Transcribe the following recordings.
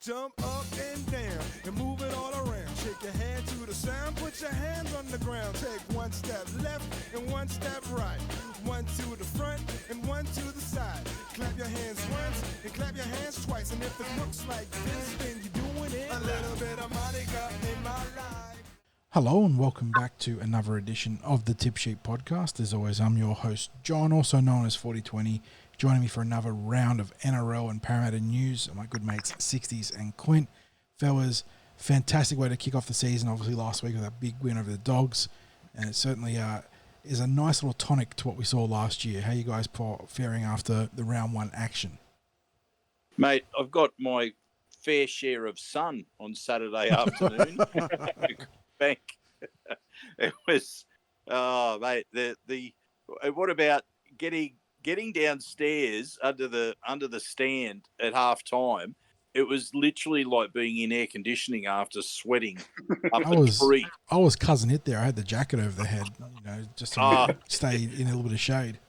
Jump up and down and move it all around. Shake your hand to the sound, put your hands on the ground. Take one step left and one step right. One to the front and one to the side. Clap your hands once and clap your hands twice. And if it looks like this, then you're doing it. A little bit of Monica in my life. Hello and welcome back to another edition of the Tip Sheet Podcast. As always, I'm your host, John, also known as Forty20. Joining me for another round of NRL and Parramatta news are my good mates, Sixties and Clint. Fellas, fantastic way to kick off the season, obviously last week with a big win over the Dogs. And it certainly is a nice little tonic to what we saw last year. How you guys faring after the round one action? Mate, I've got my fair share of sun on Saturday afternoon. Bank. It was, mate. What about getting downstairs under the stand at half time? It was literally like being in air conditioning after sweating up a tree. I was cousin it there. I had the jacket over the head, just to stay in a little bit of shade.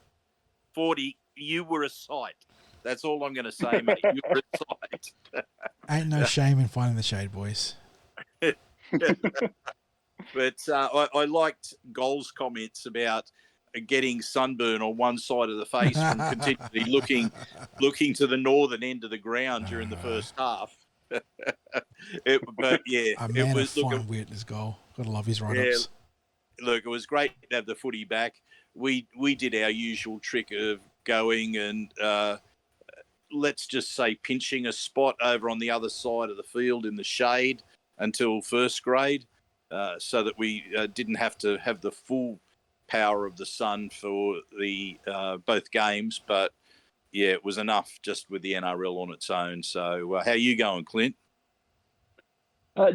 40, you were a sight. That's all I'm going to say, mate. You were a sight. Ain't no shame in finding the shade, boys. But I liked Goal's comments about getting sunburn on one side of the face from continually looking to the northern end of the ground during the first half. But yeah, a man it was of fine wit, this Goal. Gotta love his write-ups. Yeah, look, it was great to have the footy back. We did our usual trick of going and let's just say pinching a spot over on the other side of the field in the shade until first grade, so that we didn't have to have the full power of the sun for the both games. But yeah, it was enough just with the NRL on its own. So how you going, Clint?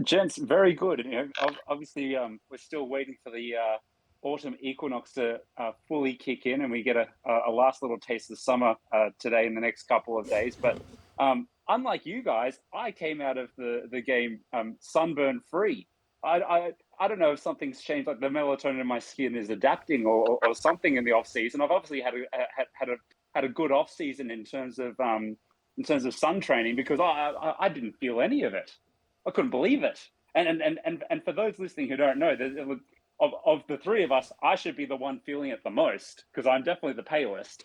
Gents, very good. Obviously, we're still waiting for the autumn equinox to fully kick in, and we get a last little taste of summer today in the next couple of days. But unlike you guys, I came out of the game sunburn free. I don't know if something's changed, like the melatonin in my skin is adapting or something in the off season. I've obviously had a good off season in terms of sun training, because I didn't feel any of it. I couldn't believe it. And for those listening who don't know, of the three of us, I should be the one feeling it the most, because I'm definitely the palest.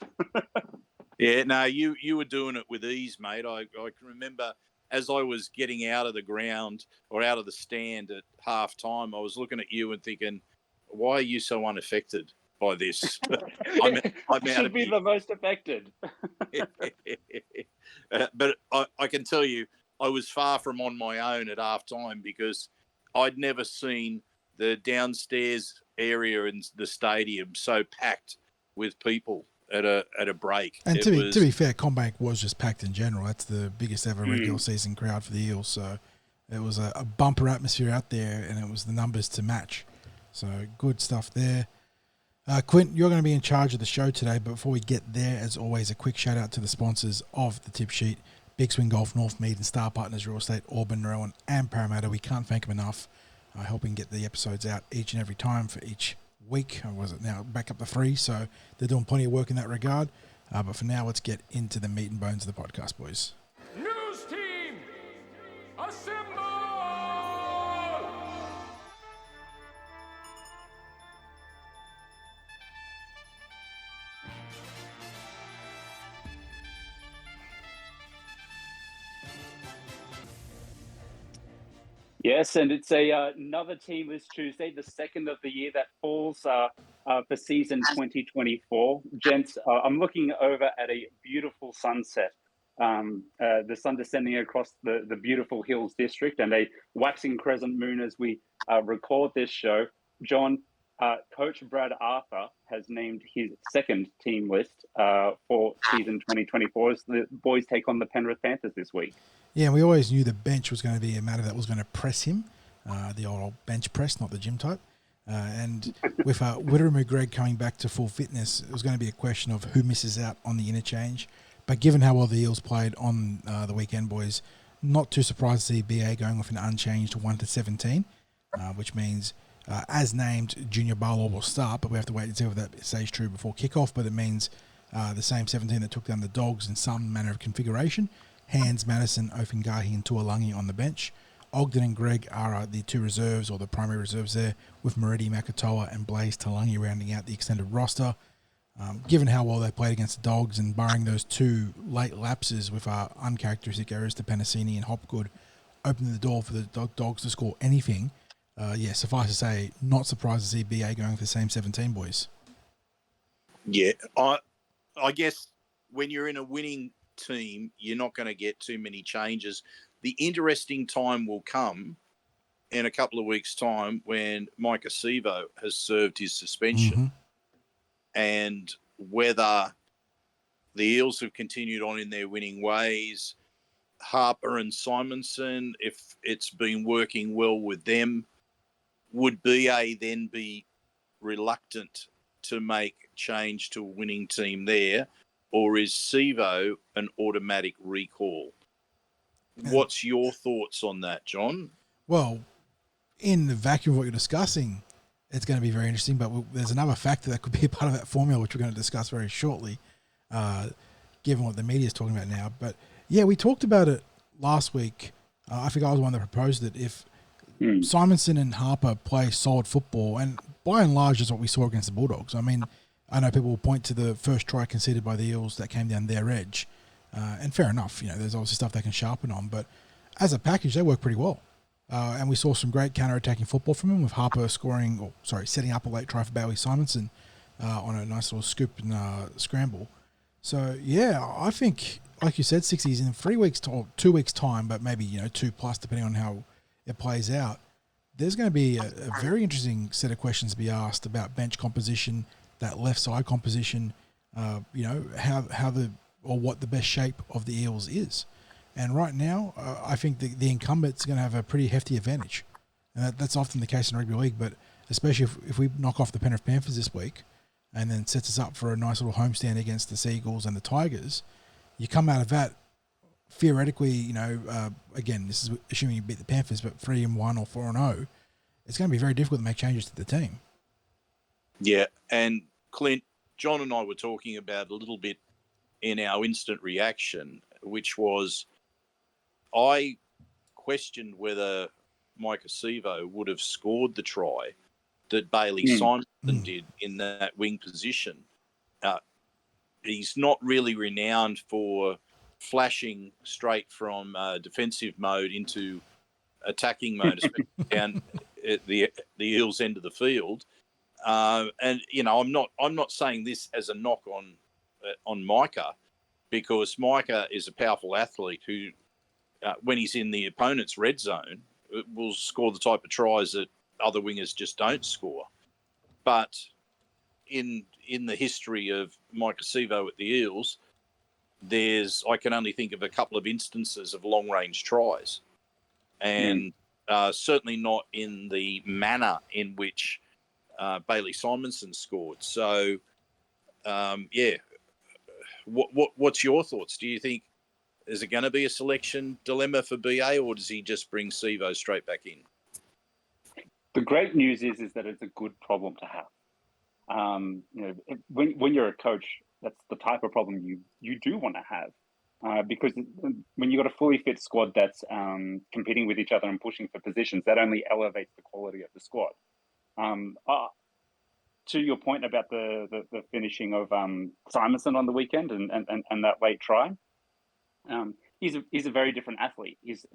Yeah, no, you were doing it with ease, mate. I can remember as I was getting out of the ground or out of the stand at half time, I was looking at you and thinking, why are you so unaffected by this? I should be the most affected. But I can tell you, I was far from on my own at half time, because I'd never seen the downstairs area in the stadium so packed with people at a break. And to be fair, CommBank was just packed in general. That's the biggest ever regular season crowd for the Eels. So it was a bumper atmosphere out there, and it was the numbers to match. So good stuff there. Quint, you're going to be in charge of the show today, but before we get there, as always, a quick shout out to the sponsors of the Tip Sheet: Big Swing Golf, Northmead, and Star Partners Real Estate, Auburn, Rowan, and Parramatta. We can't thank them enough, helping get the episodes out each and every time for each week. Or was it now back up to 3? So they're doing plenty of work in that regard. But for now, let's get into the meat and bones of the podcast, boys. News team, assemble! Yes, and it's another team this Tuesday, the second of the year that falls for season 2024. Gents, I'm looking over at a beautiful sunset. The sun descending across the beautiful Hills District, and a waxing crescent moon as we record this show. John, Coach Brad Arthur has named his second team list for season 2024 as the boys take on the Penrith Panthers this week. Yeah, and we always knew the bench was going to be a matter that was going to press him, the old bench press, not the gym type. And with Wittering Greg coming back to full fitness, it was going to be a question of who misses out on the interchange. But given how well the Eels played on the weekend, boys, not too surprised to see BA going with an unchanged 1-17, which means, as named, Junior Barlow will start, but we have to wait and see if that stays true before kickoff. But it means the same 17 that took down the Dogs in some manner of configuration. Hands, Madison, Ofingahi and Tuolangi on the bench. Ogden and Greg are the two reserves, or the primary reserves there, with Moretti, Makatoa and Blaze Talangi rounding out the extended roster. Given how well they played against the Dogs and barring those two late lapses with uncharacteristic errors to Penasini and Hopgood, opening the door for the Dogs to score anything, suffice to say, not surprised to see BA going for the same 17 boys. Yeah, I guess when you're in a winning team, you're not going to get too many changes. The interesting time will come in a couple of weeks' time when Mike Acevo has served his suspension, and whether the Eels have continued on in their winning ways, Harper and Simonson, if it's been working well with them, would BA then be reluctant to make change to a winning team there, or is Sevo an automatic recall? What's your thoughts on that, John? Well, in the vacuum of what you're discussing, it's going to be very interesting, but there's another factor that could be a part of that formula, which we're going to discuss very shortly, given what the media is talking about now. But yeah, we talked about it last week. I think I was the one that proposed it. If Simonson and Harper play solid football, and by and large is what we saw against the Bulldogs. I mean, I know people will point to the first try conceded by the Eels that came down their edge, and fair enough, there's obviously stuff they can sharpen on, but as a package, they work pretty well. And we saw some great counter-attacking football from him, with Harper setting up a late try for Bailey Simonson on a nice little scoop and scramble. So, yeah, I think, like you said, Sixties in 3 weeks or 2 weeks' time, but maybe 2+, depending on how it plays out, there's going to be a very interesting set of questions to be asked about bench composition, that left side composition, what the best shape of the Eels is. And right now, I think the incumbent's going to have a pretty hefty advantage. And that's often the case in rugby league, but especially if we knock off the Penrith Panthers this week and then sets us up for a nice little homestand against the Seagulls and the Tigers, you come out of that, theoretically, again, this is assuming you beat the Panthers, but 3-1 or 4-0, it's going to be very difficult to make changes to the team. Yeah, and Clint, John and I were talking about a little bit in our instant reaction, which was I questioned whether Mike Acevo would have scored the try that Bailey Simonson did in that wing position. He's not really renowned for flashing straight from defensive mode into attacking mode, especially down at the Eels end of the field. And I'm not saying this as a knock on Micah, because Micah is a powerful athlete who, when he's in the opponent's red zone, will score the type of tries that other wingers just don't score. But in the history of Mike Acevo at the Eels, I can only think of a couple of instances of long-range tries, and certainly not in the manner in which Bailey Simonson scored. So, what's your thoughts? Do you think, is it going to be a selection dilemma for BA, or does he just bring Sevo straight back in? The great news is that it's a good problem to have. When you're a coach, that's the type of problem you do want to have, because when you've got a fully fit squad that's competing with each other and pushing for positions, that only elevates the quality of the squad. To your point about the finishing of Simonson on the weekend and that late try, he's a very different athlete. He's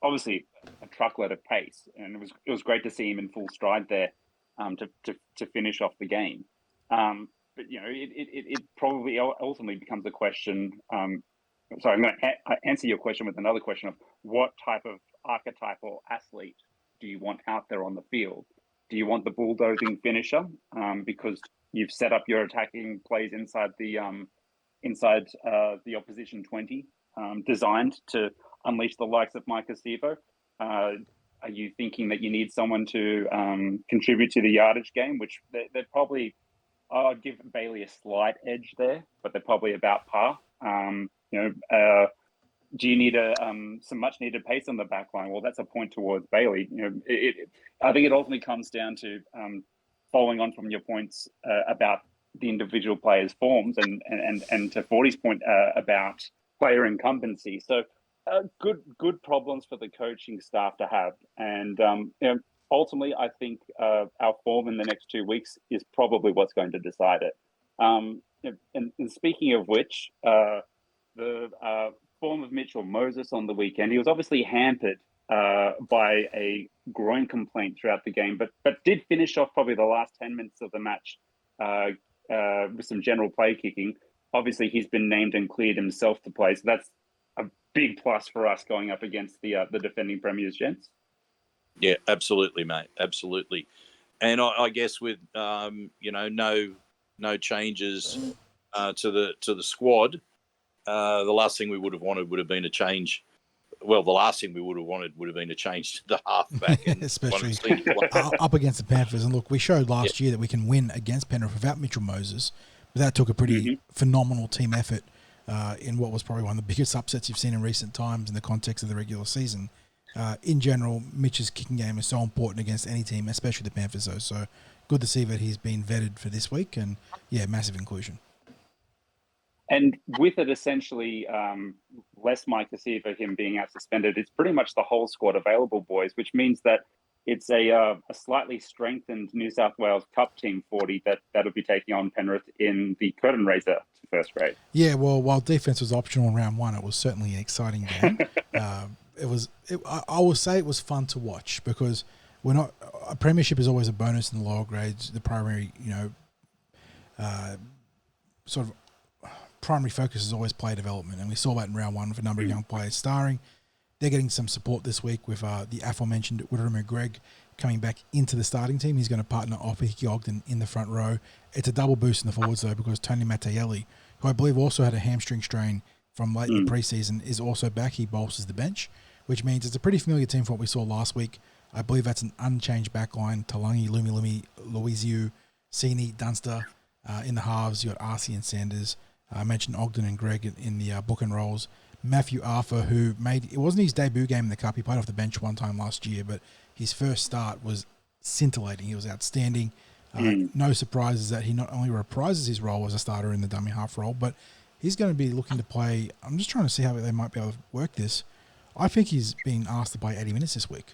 obviously a truckload of pace, and it was great to see him in full stride there to finish off the game. But it probably ultimately becomes a question. Sorry, I'm going to answer your question with another question of what type of archetypal athlete do you want out there on the field? Do you want the bulldozing finisher because you've set up your attacking plays inside the opposition 20, designed to unleash the likes of Mike Acevo? Are you thinking that you need someone to contribute to the yardage game, which they're probably, I'd give Bailey a slight edge there, but they're probably about par. Do you need some much needed pace on the back line? Well, that's a point towards Bailey. I think it ultimately comes down to following on from your points about the individual players' forms and to 40's point about player incumbency. So good problems for the coaching staff to have. And ultimately, I think our form in the next 2 weeks is probably what's going to decide it. And speaking of which, the form of Mitchell Moses on the weekend, he was obviously hampered by a groin complaint throughout the game, but did finish off probably the last 10 minutes of the match with some general play kicking. Obviously, he's been named and cleared himself to play, so that's a big plus for us going up against the defending premiers, gents. Yeah, absolutely, mate. Absolutely. And I guess with no changes to the squad, the last thing we would have wanted would have been a change. Well, the last thing we would have wanted would have been a change to the halfback, and especially up against the Panthers. And look, we showed last year that we can win against Penrith without Mitchell Moses, but that took a pretty phenomenal team effort in what was probably one of the biggest upsets you've seen in recent times in the context of the regular season. In general, Mitch's kicking game is so important against any team, especially the Panthers, though. So good to see that he's been vetted for this week, and yeah, massive inclusion. And with it essentially less Mike Kasiva, him being out suspended, it's pretty much the whole squad available, boys, which means that it's a slightly strengthened New South Wales Cup Team 40 that'll be taking on Penrith in the curtain raiser to first grade. Yeah, well, while defense was optional in round one, it was certainly an exciting game. I will say it was fun to watch because a premiership is always a bonus in the lower grades. The primary, sort of primary focus is always player development, and we saw that in round one with a number of young players starring. They're getting some support this week with the aforementioned Widdrum Greg coming back into the starting team. He's going to partner off with Hickey Ogden in the front row. It's a double boost in the forwards, though, because Tony Mattielli, who I believe also had a hamstring strain from late in the preseason, is also back. He bolsters the bench, which means it's a pretty familiar team for what we saw last week. I believe that's an unchanged backline. Talangi, Lumi, Louisiu, Sini, Dunster. In the halves, you got Arcee and Sanders. I mentioned Ogden and Greg in the book and rolls. Matthew Arthur, who it wasn't his debut game in the Cup. He played off the bench one time last year, but his first start was scintillating. He was outstanding. No surprises that he not only reprises his role as a starter in the dummy half role, but he's going to be looking to play. I'm just trying to see how they might be able to work this. I think he's being asked to play 80 minutes this week.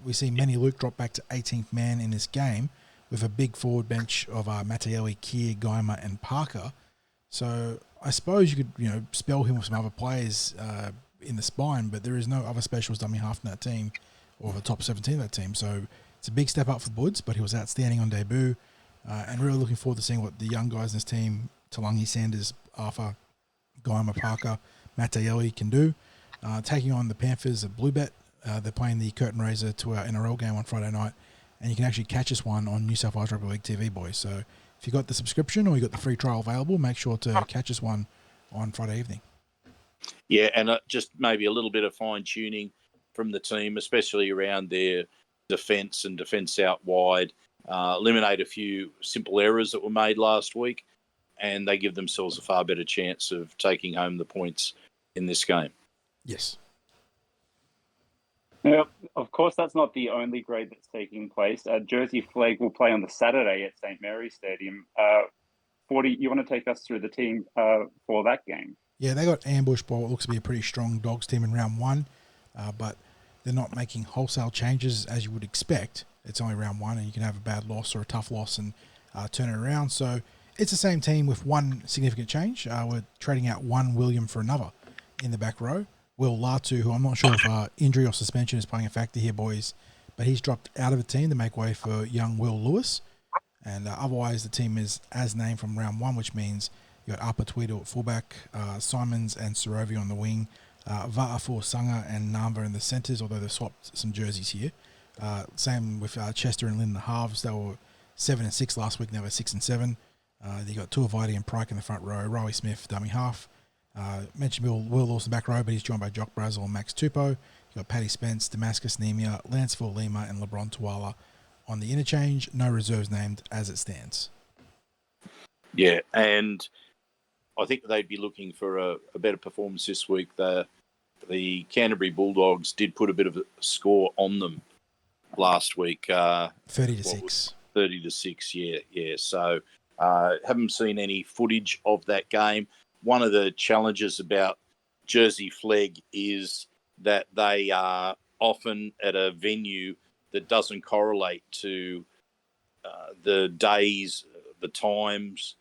We see Manny Luke drop back to 18th man in this game with a big forward bench of Mattielli, Keir, Geimer, and Parker. So I suppose you could, spell him with some other players in the spine, but there is no other specials dummy half in that team or the top 17 of that team. So it's a big step up for Buds, but he was outstanding on debut, and really looking forward to seeing what the young guys in this team, Talangi, Sanders, Arthur, Geimer, Parker, Mattielli can do. Taking on the Panthers at Bluebet. They're playing the curtain raiser to our NRL game on Friday night, and you can actually catch us one on New South Wales Rugby League TV, boys. So if you got the subscription or you got the free trial available, make sure to catch us one on Friday evening. Yeah, and just maybe a little bit of fine-tuning from the team, especially around their defence and defence out wide. Eliminate a few simple errors that were made last week, and they give themselves a far better chance of taking home the points in this game. Yes. Now, of course, that's not the only grade that's taking place. Jersey Flag will play on the Saturday at St. Mary's Stadium. 40, you want to take us through the team for that game? Yeah, they got ambushed by what looks to be a pretty strong Dogs team in round one, but they're not making wholesale changes as you would expect. It's only round one, and you can have a bad loss or a tough loss and turn it around. So it's the same team with one significant change. We're trading out one William for another in the back row. Will Latu, who I'm not sure if injury or suspension is playing a factor here, boys, but he's dropped out of the team to make way for young Will Lewis. And otherwise, the team is as named from round one, which means you got Upper Tweedle at fullback, Simons and Sorovi on the wing, Va'afu, Sanga and Namba in the centres, although they've swapped some jerseys here. Same with Chester and Lynn in the halves. They were 7 and 6 last week, now they're 6 and 7. You got Tuivasa and Pryke in the front row, Riley Smith, dummy half. Mentioned Will Lawson back row, but he's joined by Jock Brazel and Max Tupou. You got Paddy Spence, Damascus Nemia, Lanceville Lima, and LeBron Tuala on the interchange. No reserves named as it stands. Yeah, and I think they'd be looking for a better performance this week. The Canterbury Bulldogs did put a bit of a score on them last week. 30-6. 30-6, yeah. So haven't seen any footage of that game. One of the challenges about Jersey flag is that they are often at a venue that doesn't correlate to the days, the times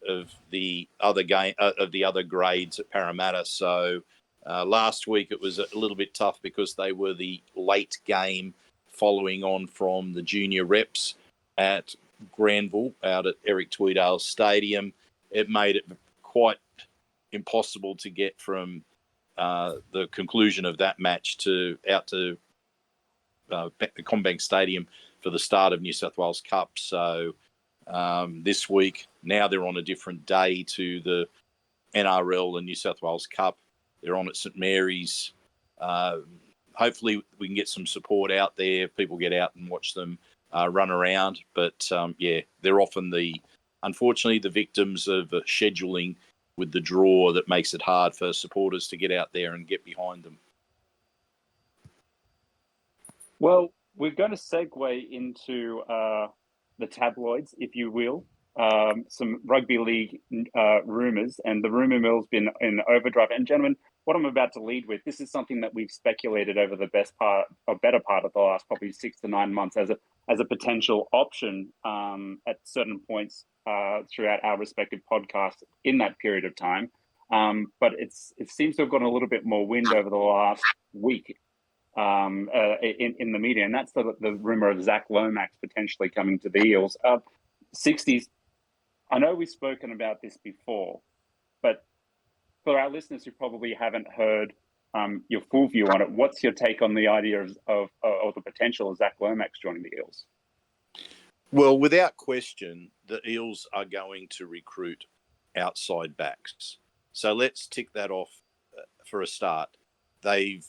of the other game of the other grades at Parramatta. So last week it was a little bit tough because they were the late game following on from the junior reps at Granville out at Eric Tweedale Stadium. It made it quite impossible to get from the conclusion of that match out to Combank Stadium for the start of New South Wales Cup. So this week, now they're on a different day to the NRL and New South Wales Cup. They're on at St Mary's. Hopefully we can get some support out there. People get out and watch them run around. But, they're often unfortunately, the victims of scheduling with the draw that makes it hard for supporters to get out there and get behind them. Well, we're going to segue into the tabloids, if you will. Some rugby league rumours, and the rumour mill's been in overdrive. And gentlemen, what I'm about to lead with, this is something that we've speculated over the better part of the last probably 6 to 9 months as a potential option at certain points throughout our respective podcasts in that period of time. But it seems to have gotten a little bit more wind over the last week in the media, and that's the rumor of Zac Lomax potentially coming to the Eels. Sixties, I know we've spoken about this before, but for our listeners who probably haven't heard your full view on it, what's your take on the idea of the potential of Zac Lomax joining the Eels? Well, without question, the Eels are going to recruit outside backs. So let's tick that off for a start. They've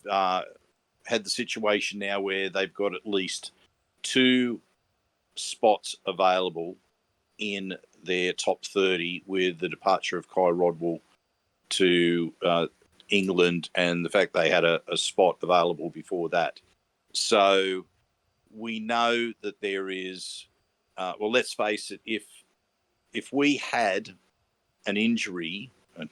had the situation now where they've got at least 2 spots available in their top 30 with the departure of Kai Rodwell to England and the fact they had a spot available before that. So we know that there is, let's face it, if we had an injury, and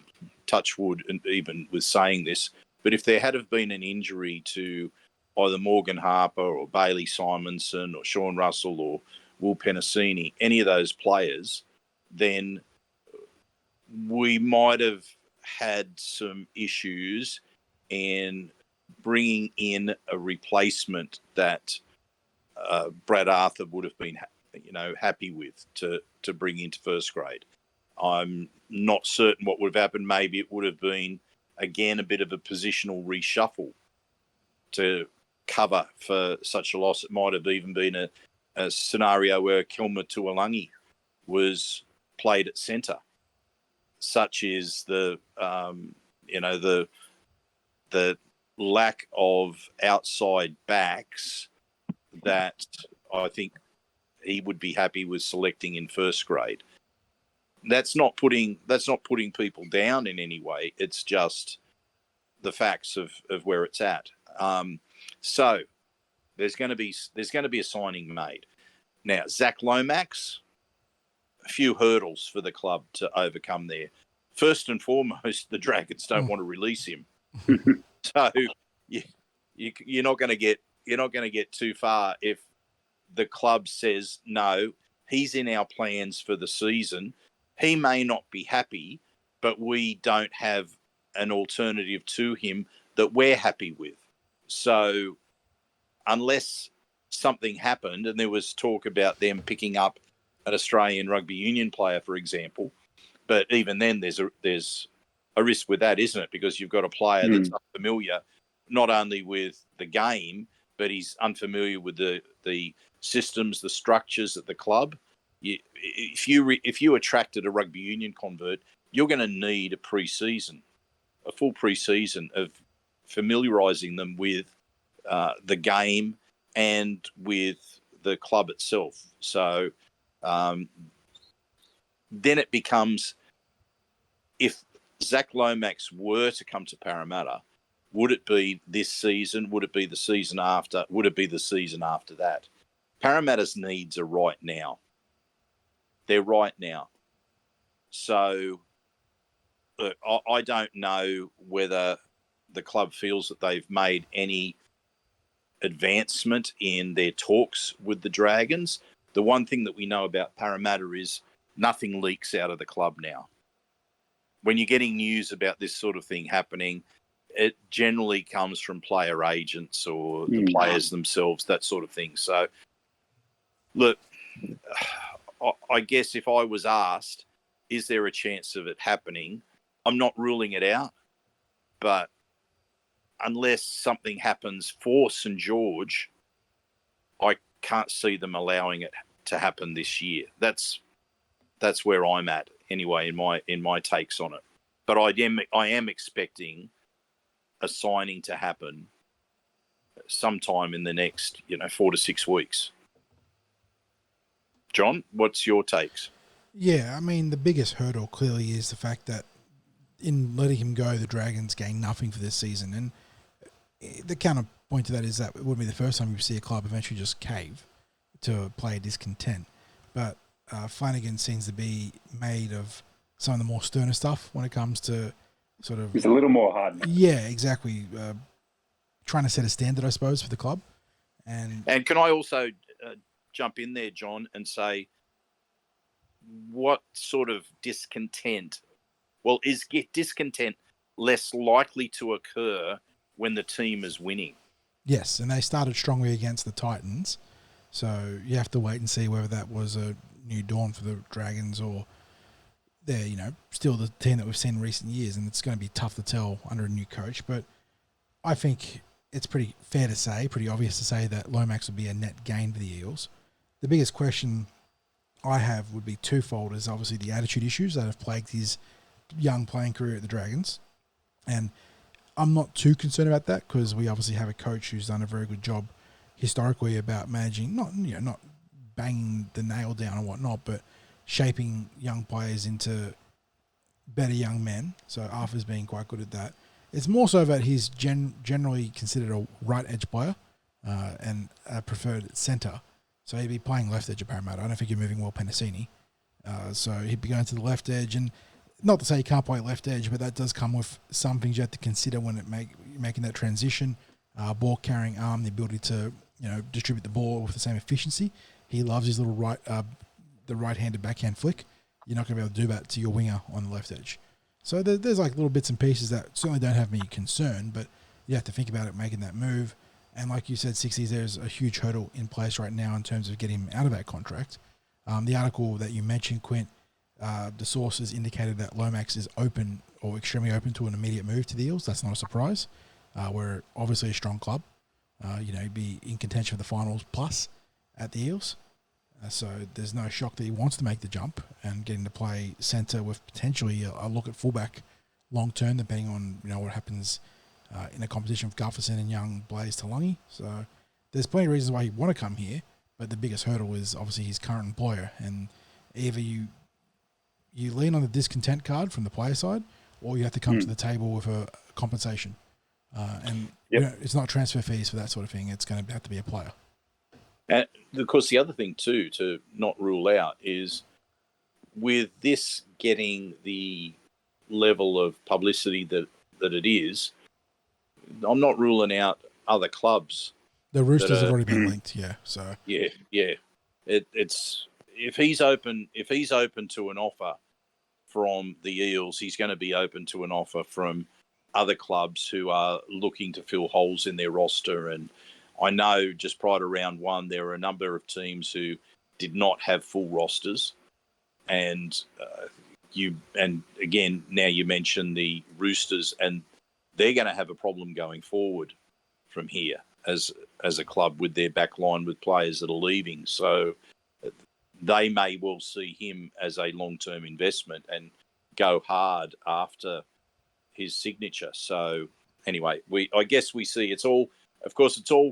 touch wood, and even with saying this, but if there had have been an injury to either Morgan Harper or Bailey Simonson or Sean Russell or Will Penasini, any of those players, then we might have had some issues in bringing in a replacement that Brad Arthur would have been, happy with to bring into first grade. I'm not certain what would have happened. Maybe it would have been, again, a bit of a positional reshuffle to cover for such a loss. It might have even been a scenario where Kelma Tuolangi was played at centre. Such is the lack of outside backs that I think he would be happy with selecting in first grade. That's not putting people down in any way. It's just the facts of where it's at. So there's going to be a signing made. Now, Zac Lomax, a few hurdles for the club to overcome there. First and foremost, the Dragons don't want to release him. So you're not going to get too far if the club says no. He's in our plans for the season. He may not be happy, but we don't have an alternative to him that we're happy with. So unless something happened, and there was talk about them picking up an Australian rugby union player, for example, but even then there's a risk with that, isn't it? Because you've got a player that's unfamiliar, not only with the game, but he's unfamiliar with the systems, the structures at the club. If you attracted a rugby union convert, you're going to need a full pre-season of familiarising them with the game and with the club itself. So then it becomes, if Zac Lomax were to come to Parramatta, would it be this season? Would it be the season after? Would it be the season after that? Parramatta's needs are right now. They're right now. So look, I don't know whether the club feels that they've made any advancement in their talks with the Dragons. The one thing that we know about Parramatta is nothing leaks out of the club now. When you're getting news about this sort of thing happening, it generally comes from player agents or the players themselves, that sort of thing. So, look, I guess if I was asked, is there a chance of it happening? I'm not ruling it out, but unless something happens for St. George, I can't see them allowing it to happen this year. That's where I'm at anyway in my takes on it. But I am expecting a signing to happen sometime in the next 4 to 6 weeks. John, what's your takes? Yeah, I mean, the biggest hurdle clearly is the fact that in letting him go, the Dragons gain nothing for this season. And the counterpoint to that is that it wouldn't be the first time you see a club eventually just cave to player discontent. But Flanagan seems to be made of some of the more sterner stuff when it comes to sort of... He's a little more hard. Yeah, exactly. Trying to set a standard, I suppose, for the club. And can I also jump in there, John, and say what sort of discontent... Well, is discontent less likely to occur when the team is winning? Yes, and they started strongly against the Titans. So you have to wait and see whether that was a new dawn for the Dragons or they're, still the team that we've seen in recent years, and it's going to be tough to tell under a new coach. But I think it's pretty fair to say, pretty obvious to say that Lomax would be a net gain for the Eels. The biggest question I have would be twofold, is obviously the attitude issues that have plagued his young playing career at the Dragons. And I'm not too concerned about that because we obviously have a coach who's done a very good job historically about managing, not banging the nail down and whatnot, but shaping young players into better young men. So Arthur's been quite good at that. It's more so that he's generally considered a right edge player and a preferred centre. So he'd be playing left edge at Parramatta. I don't think you're moving well Penasini. So he'd be going to the left edge. And not to say he can't play left edge, but that does come with some things you have to consider when making that transition. Ball carrying arm, the ability to distribute the ball with the same efficiency. He loves his little the right-handed backhand flick. You're not going to be able to do that to your winger on the left edge. So there's like little bits and pieces that certainly don't have me concerned, but you have to think about it making that move. And like you said, Sixties, there's a huge hurdle in place right now in terms of getting him out of that contract. The article that you mentioned, Quint, the sources indicated that Lomax is open or extremely open to an immediate move to the Eels. That's not a surprise. We're obviously a strong club. He'd be in contention for the finals plus at the Eels. So there's no shock that he wants to make the jump and getting to play centre with potentially a look at fullback long term, depending on what happens in a competition with Gufferson and young Blaze Talangi. So there's plenty of reasons why he'd want to come here, but the biggest hurdle is obviously his current employer. And either you lean on the discontent card from the player side, or you have to come to the table with a compensation. It's not transfer fees for that sort of thing. It's going to have to be a player. And of course, the other thing too, to not rule out, is with this getting the level of publicity that it is, I'm not ruling out other clubs. The Roosters have already been linked, yeah. So yeah. It's if he's open to an offer from the Eels, he's going to be open to an offer from other clubs who are looking to fill holes in their roster. And I know just prior to round one, there were a number of teams who did not have full rosters. And again, now you mention the Roosters, and they're going to have a problem going forward from here as a club with their backline with players that are leaving. So they may well see him as a long-term investment and go hard after his signature. So anyway, I guess we see it's all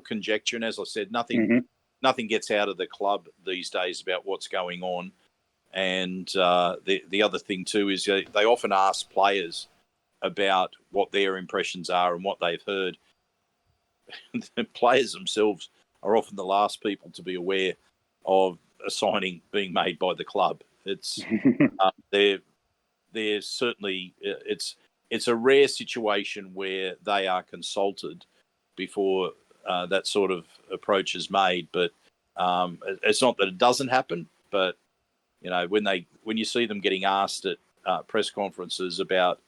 conjecture. And as I said, nothing gets out of the club these days about what's going on. And the other thing too is they often ask players about what their impressions are and what they've heard. The players themselves are often the last people to be aware of a signing being made by the club. It's there's certainly it's a rare situation where they are consulted before that sort of approach is made. But it's not that it doesn't happen, but when you see them getting asked at press conferences about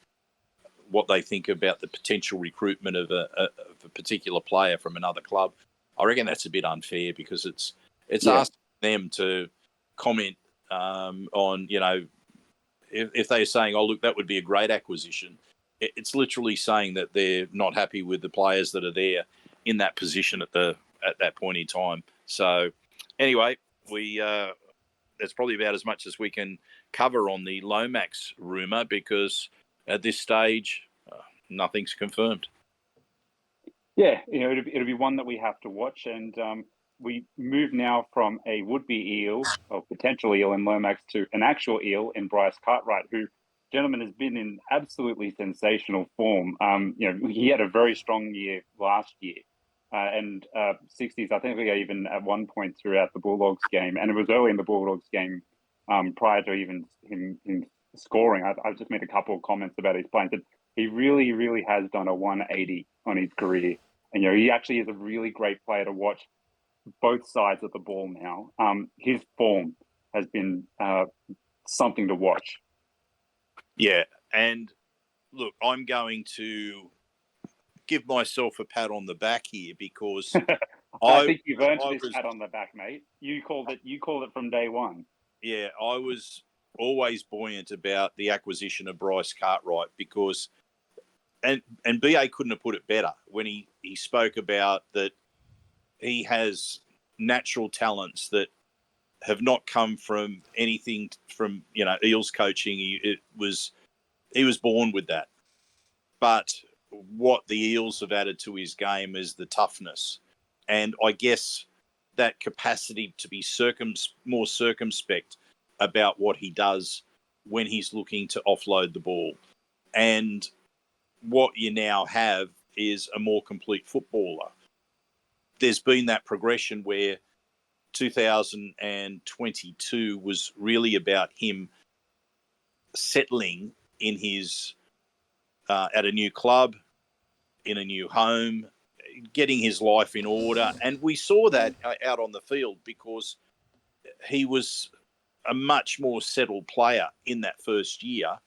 what they think about the potential recruitment of a particular player from another club, I reckon that's a bit unfair, because it's asking them to comment on, if they're saying, oh, look, that would be a great acquisition. It's literally saying that they're not happy with the players that are there in that position at that point in time. So anyway, that's probably about as much as we can cover on the Lomax rumour, because at this stage, nothing's confirmed. Yeah, it'll be one that we have to watch, and we move now from a would-be eel or potential eel in Lomax to an actual eel in Bryce Cartwright, who, gentleman, has been in absolutely sensational form. He had a very strong year last year, and Sixties, I think, even at one point throughout the Bulldogs game, and it was early in the Bulldogs game, prior to even him scoring. I've just made a couple of comments about his play. That he really, really has done a 180 on his career. And, he actually is a really great player to watch both sides of the ball now. His form has been something to watch. Yeah, and look, I'm going to give myself a pat on the back here, because I think you've earned this pat on the back, mate. You called it from day one. Yeah, I was always buoyant about the acquisition of Bryce Cartwright, because and BA couldn't have put it better when he spoke about that he has natural talents that have not come from anything from Eels coaching. He was born with that. But what the Eels have added to his game is the toughness, and I guess that capacity to be more circumspect about what he does when he's looking to offload the ball. And what you now have is a more complete footballer. There's been that progression where 2022 was really about him settling in his at a new club, in a new home, getting his life in order. And we saw that out on the field, because he was a much more settled player in that first year,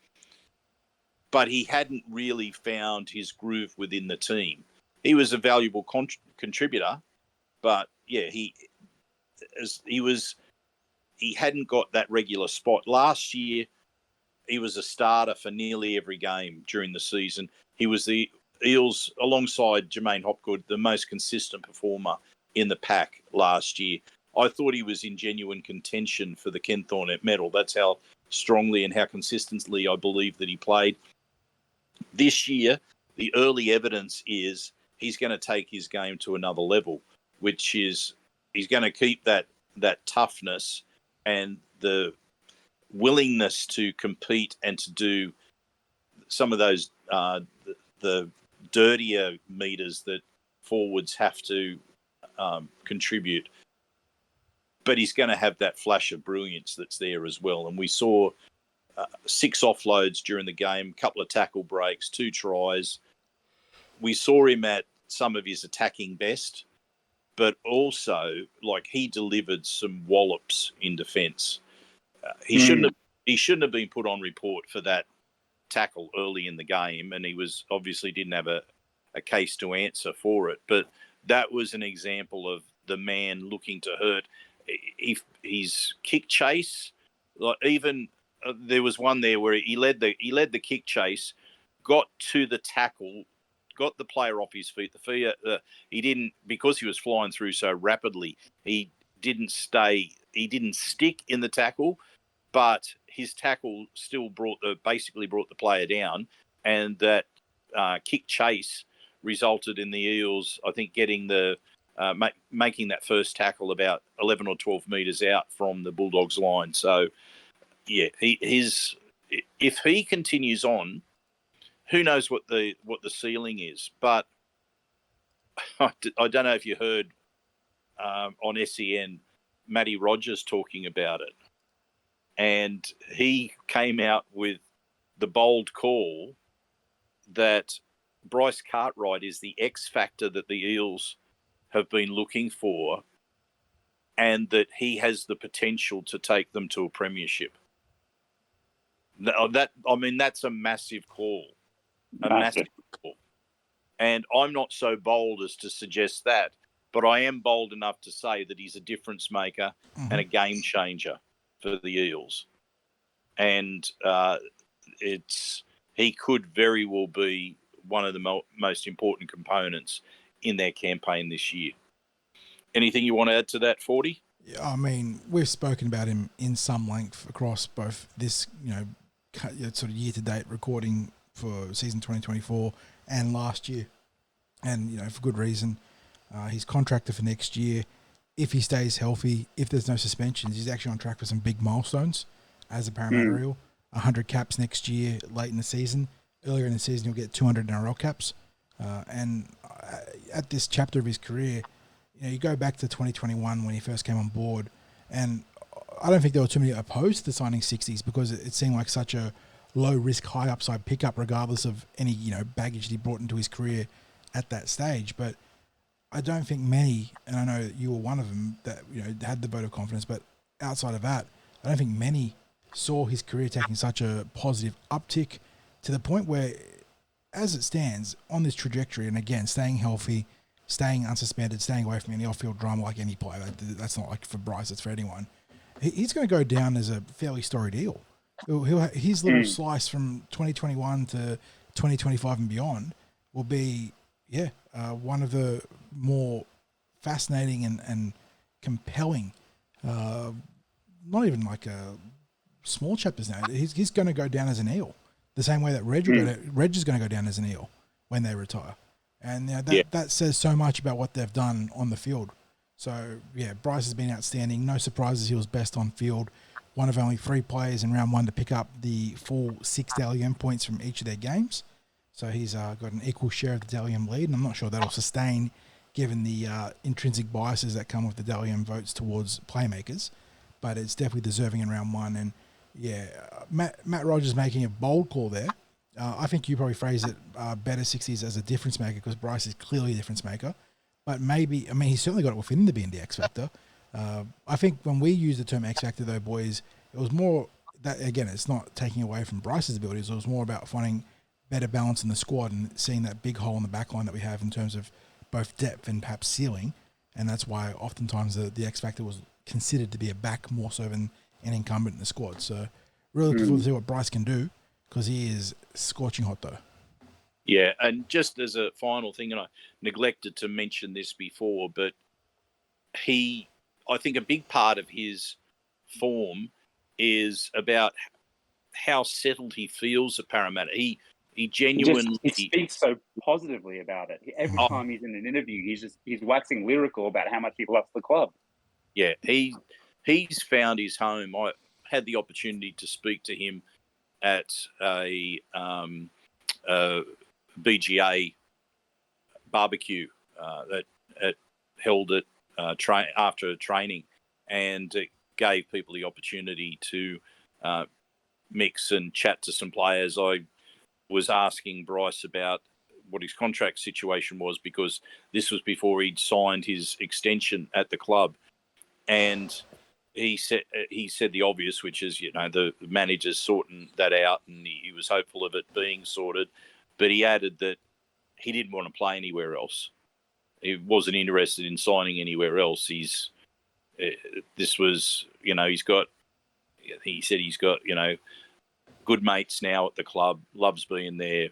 but he hadn't really found his groove within the team. He was a valuable contributor, but yeah, he hadn't got that regular spot. Last year, he was a starter for nearly every game during the season. He was the Eels, alongside Jermaine Hopgood, the most consistent performer in the pack last year. I thought he was in genuine contention for the Ken Thornett medal. That's how strongly and how consistently I believe that he played. This year, the early evidence is he's going to take his game to another level, which is he's going to keep that toughness and the willingness to compete and to do some of those the dirtier meters that forwards have to contribute. But he's going to have that flash of brilliance that's there as well. And we saw 6 offloads during the game, a couple of tackle breaks, 2 tries. We saw him at some of his attacking best, but also he delivered some wallops in defence. He shouldn't have been put on report for that tackle early in the game, and he was obviously didn't have a case to answer for it. But that was an example of the man looking to hurt. His kick chase, there was one there where he led the kick chase, got to the tackle, got the player off his feet. He didn't, because he was flying through so rapidly. He didn't stick in the tackle, but his tackle still basically brought the player down, and that kick chase resulted in the Eels, I think, getting making that first tackle about 11 or 12 metres out from the Bulldogs line. So, yeah, if he continues on, who knows what the ceiling is? But I don't know if you heard on SEN, Matty Rogers talking about it. And he came out with the bold call that Bryce Cartwright is the X factor that the Eels have been looking for, and that he has the potential to take them to a premiership. That's a massive call. A massive call. And I'm not so bold as to suggest that, but I am bold enough to say that he's a difference maker and a game changer for the Eels. And he could very well be one of the most important components in their campaign this year. Anything you want to add to that, 40? Yeah, I mean, we've spoken about him in some length across both this, sort of year-to-date recording for season 2024 and last year. And, for good reason. He's contracted for next year. If he stays healthy, if there's no suspensions, he's actually on track for some big milestones as a Parramatta Eel. 100 caps next year, late in the season. Earlier in the season, he'll get 200 NRL caps. And at this chapter of his career, you go back to 2021 when he first came on board, and I don't think there were too many opposed to signing Sixties because it seemed like such a low-risk, high-upside pickup regardless of any, baggage that he brought into his career at that stage. But I don't think many, and I know you were one of them, that had the vote of confidence, but outside of that, I don't think many saw his career taking such a positive uptick to the point where, as it stands, on this trajectory, and again, staying healthy, staying unsuspended, staying away from any off-field drama like any player. That's not like for Bryce, it's for anyone. He's going to go down as a fairly storied Eel. His little slice from 2021 to 2025 and beyond will be, one of the more fascinating and compelling, not even like a small chapters now. He's going to go down as an Eel, the same way that Reg is going to go down as an Eel when they retire. And that says so much about what they've done on the field. So, Bryce has been outstanding. No surprises, he was best on field. One of only 3 players in round 1 to pick up the full 6 Dally points from each of their games. So he's got an equal share of the Dally lead, and I'm not sure that'll sustain given the intrinsic biases that come with the Dally votes towards playmakers. But it's definitely deserving in round 1. And, Matt Rogers making a bold call there. I think you probably phrase it better, Sixties, as a difference maker because Bryce is clearly a difference maker. But he's certainly got it within the being the X Factor. I think when we use the term X Factor, though, boys, it was more that, again, it's not taking away from Bryce's abilities. It was more about finding better balance in the squad and seeing that big hole in the backline that we have in terms of both depth and perhaps ceiling. And that's why oftentimes the X Factor was considered to be a back more so than an incumbent in the squad. So really looking forward to see what Bryce can do, because he is scorching hot, though. Yeah, and just as a final thing, and I neglected to mention this before, but I think a big part of his form is about how settled he feels at Parramatta. He genuinely... He speaks so positively about it. Every time he's in an interview, he's waxing lyrical about how much he loves the club. Yeah, he's found his home. I had the opportunity to speak to him at a BGA barbecue that held it after training, and it gave people the opportunity to mix and chat to some players. I was asking Bryce about what his contract situation was, because this was before he'd signed his extension at the club, and he said the obvious, which is, the manager's sorting that out, and he was hopeful of it being sorted. But he added that he didn't want to play anywhere else. He wasn't interested in signing anywhere else. He said he's got, good mates now at the club, loves being there.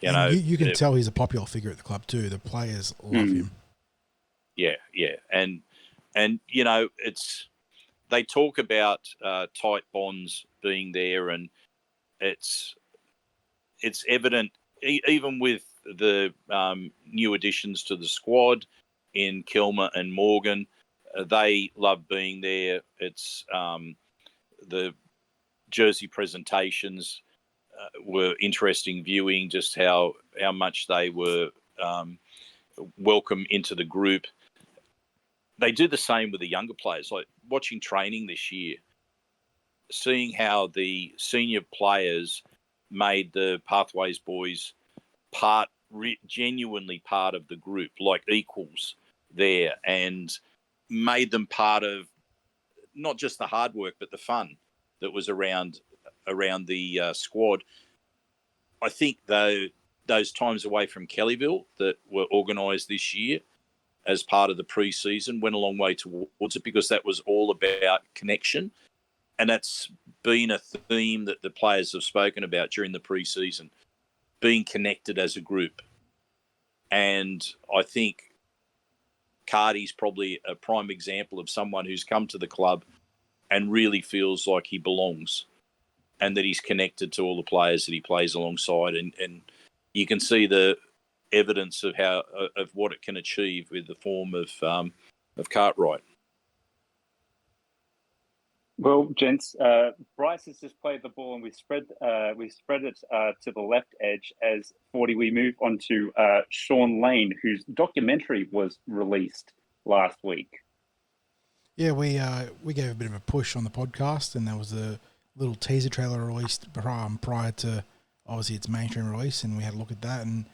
You can tell he's a popular figure at the club too. The players love him. Yeah. And they talk about tight bonds being there, and it's evident even with the new additions to the squad in Kilmer and Morgan. They love being there. It's the jersey presentations were interesting viewing, just how much they were welcome into the group. They do the same with the younger players. Like watching training this year, seeing how the senior players made the Pathways boys genuinely part of the group, like equals there, and made them part of not just the hard work but the fun that was around the squad. I think though those times away from Kellyville that were organised this year as part of the pre-season went a long way towards it, because that was all about connection. And that's been a theme that the players have spoken about during the pre-season, being connected as a group. And I think Cardi's probably a prime example of someone who's come to the club and really feels like he belongs and that he's connected to all the players that he plays alongside. And you can see the evidence of what it can achieve with the form of Cartwright. Well, gents, Bryce has just played the ball, and we've spread it to the left edge as 40. We move on to Shaun Lane, whose documentary was released last week. Yeah, we gave a bit of a push on the podcast, and there was a little teaser trailer released prior to obviously its mainstream release, and we had a look at that, and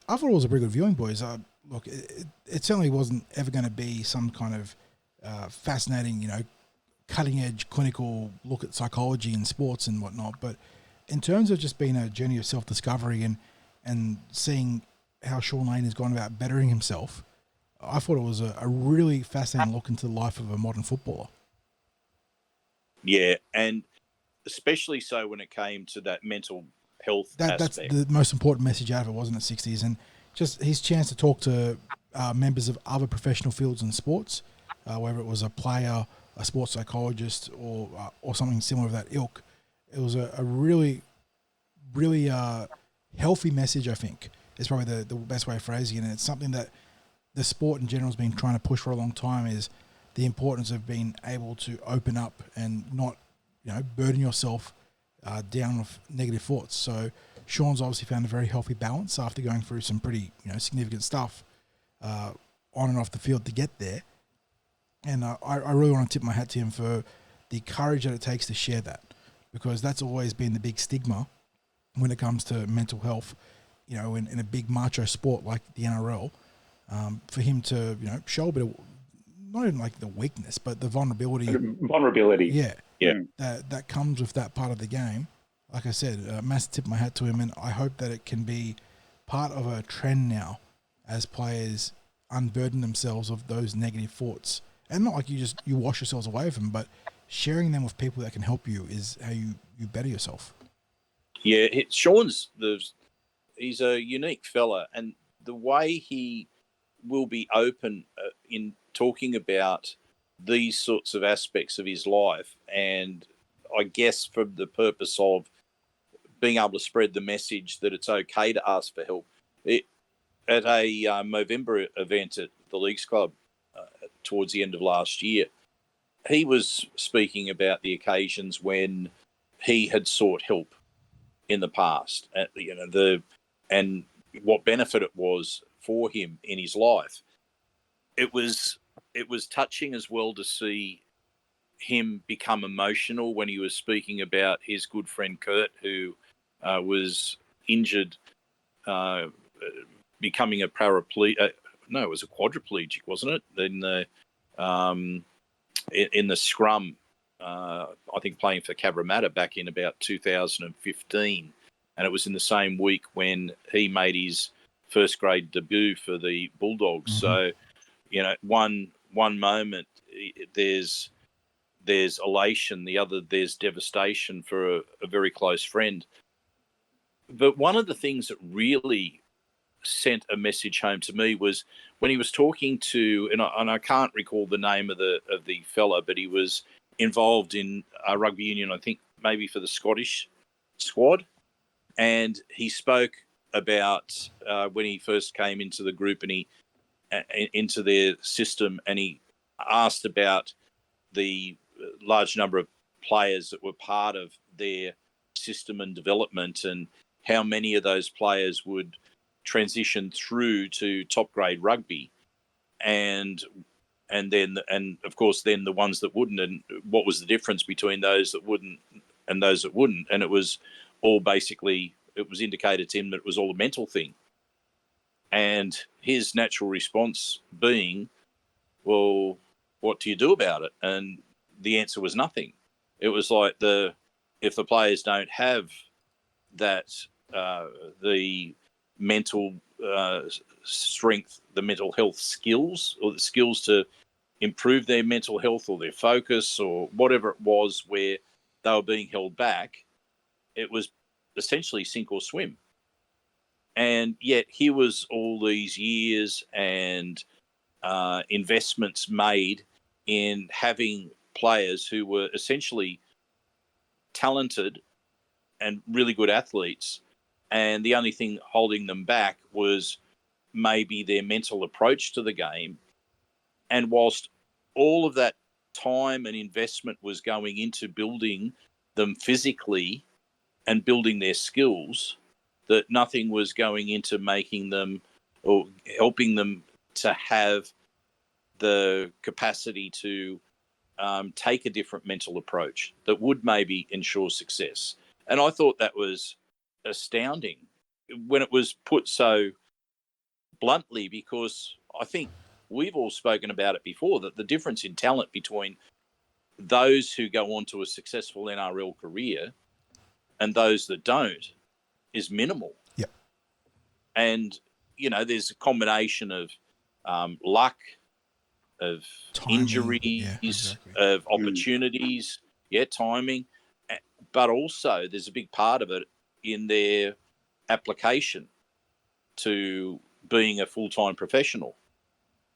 I thought it was a pretty good viewing, boys. Look, it certainly wasn't ever going to be some kind of fascinating, cutting-edge clinical look at psychology and sports and whatnot, but in terms of just being a journey of self-discovery and seeing how Shaun Lane has gone about bettering himself, I thought it was a really fascinating look into the life of a modern footballer. Yeah, and especially so when it came to that mental health aspect. That's the most important message out of it, wasn't it, Sixties? And just his chance to talk to members of other professional fields and sports, whether it was a player, a sports psychologist, or something similar of that ilk. It was a really, really healthy message, I think, is probably the best way of phrasing it. And it's something that the sport in general has been trying to push for a long time, is the importance of being able to open up and not, burden yourself down with negative thoughts. So Shaun's obviously found a very healthy balance after going through some pretty, significant stuff on and off the field to get there. And I really want to tip my hat to him for the courage that it takes to share that, because that's always been the big stigma when it comes to mental health, in a big macho sport like the NRL, for him to, show a bit of, not even like the weakness, but the vulnerability. Yeah. That comes with that part of the game. Like I said, a massive tip my hat to him, and I hope that it can be part of a trend now as players unburden themselves of those negative thoughts. And not like you wash yourselves away from them, but sharing them with people that can help you is how you better yourself. Yeah, Shaun's he's a unique fella, and the way he will be open in talking about these sorts of aspects of his life, and I guess for the purpose of being able to spread the message that it's okay to ask for help. At a Movember event at the Leagues Club towards the end of last year, he was speaking about the occasions when he had sought help in the past, and what benefit it was for him in his life. It was touching as well to see him become emotional when he was speaking about his good friend Kurt, who was injured, becoming a paraplegic. No, it was a quadriplegic, wasn't it? In the scrum, I think playing for Parramatta back in about 2015, and it was in the same week when he made his first grade debut for the Bulldogs. Mm-hmm. So, one moment there's elation, the other there's devastation for a very close friend. But one of the things that really sent a message home to me was when he was talking to, and I can't recall the name of the fella, but he was involved in rugby union, I think maybe for the Scottish squad, and he spoke about when he first came into the group and into their system, and he asked about the large number of players that were part of their system and development, and how many of those players would transition through to top grade rugby. And and of course then the ones that wouldn't, and what was the difference between those that wouldn't and those that wouldn't? And it was all basically, it was indicated to him that it was all a mental thing. And his natural response being, well, what do you do about it? And the answer was nothing. It was like if the players don't have that, the mental strength, the mental health skills, or the skills to improve their mental health or their focus or whatever it was where they were being held back, it was essentially sink or swim. And yet here was all these years and investments made in having players who were essentially talented and really good athletes, and the only thing holding them back was maybe their mental approach to the game. And whilst all of that time and investment was going into building them physically and building their skills, that nothing was going into making them or helping them to have the capacity to take a different mental approach that would maybe ensure success. And I thought that was astounding when it was put so bluntly, because I think we've all spoken about it before, that the difference in talent between those who go on to a successful NRL career and those that don't is minimal. Yep. And, you know, there's a combination of luck, of Timing. injuries, Yeah, exactly. of opportunities, timing, but also there's a big part of it in their application to being a full-time professional.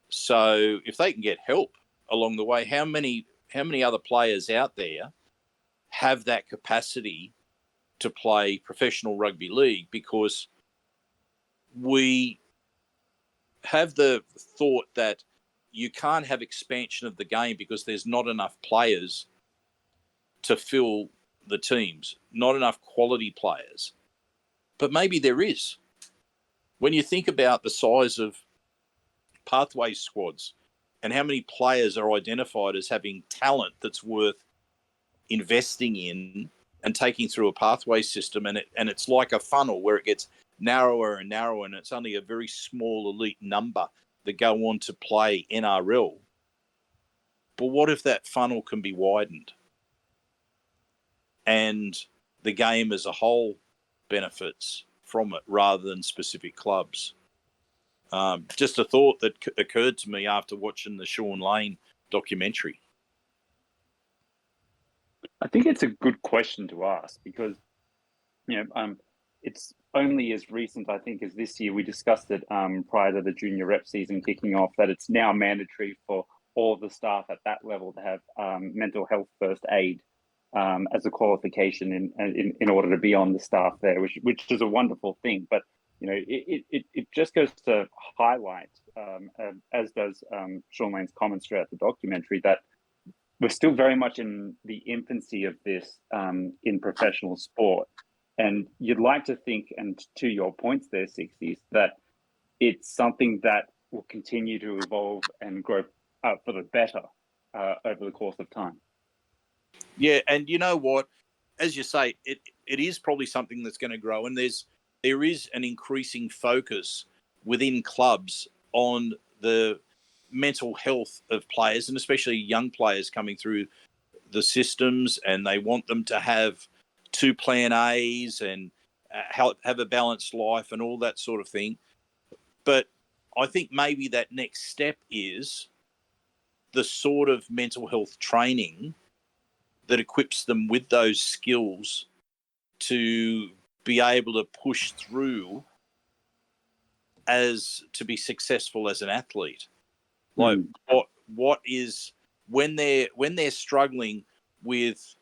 So if they can get help along the way, how many other players out there have that capacity to play professional rugby league? Because we have the thought that you can't have expansion of the game because there's not enough players to fill the teams, not enough quality players. But maybe there is. When you think about the size of pathway squads and how many players are identified as having talent that's worth investing in and taking through a pathway system, and it's like a funnel where it gets narrower and narrower, and it's only a very small elite number that go on to play NRL. But what if that funnel can be widened and the game as a whole benefits from it rather than specific clubs? Just a thought that occurred to me after watching the Shaun Lane documentary. I think it's a good question to ask because, it's only as recent, I think, as this year. We discussed it prior to the junior rep season kicking off, that it's now mandatory for all the staff at that level to have mental health first aid as a qualification in order to be on the staff there, which is a wonderful thing. But it just goes to highlight, as does Shaun Lane's comments throughout the documentary, that we're still very much in the infancy of this in professional sport. And you'd like to think, and to your points there, Sixties, that it's something that will continue to evolve and grow for the better over the course of time. Yeah, and you know what? As you say, it is probably something that's going to grow, and there is an increasing focus within clubs on the mental health of players, and especially young players coming through the systems, and they want them to have 2 plan A's and have a balanced life and all that sort of thing. But I think maybe that next step is the sort of mental health training that equips them with those skills to be able to push through as to be successful as an athlete. Like what is when they're struggling with,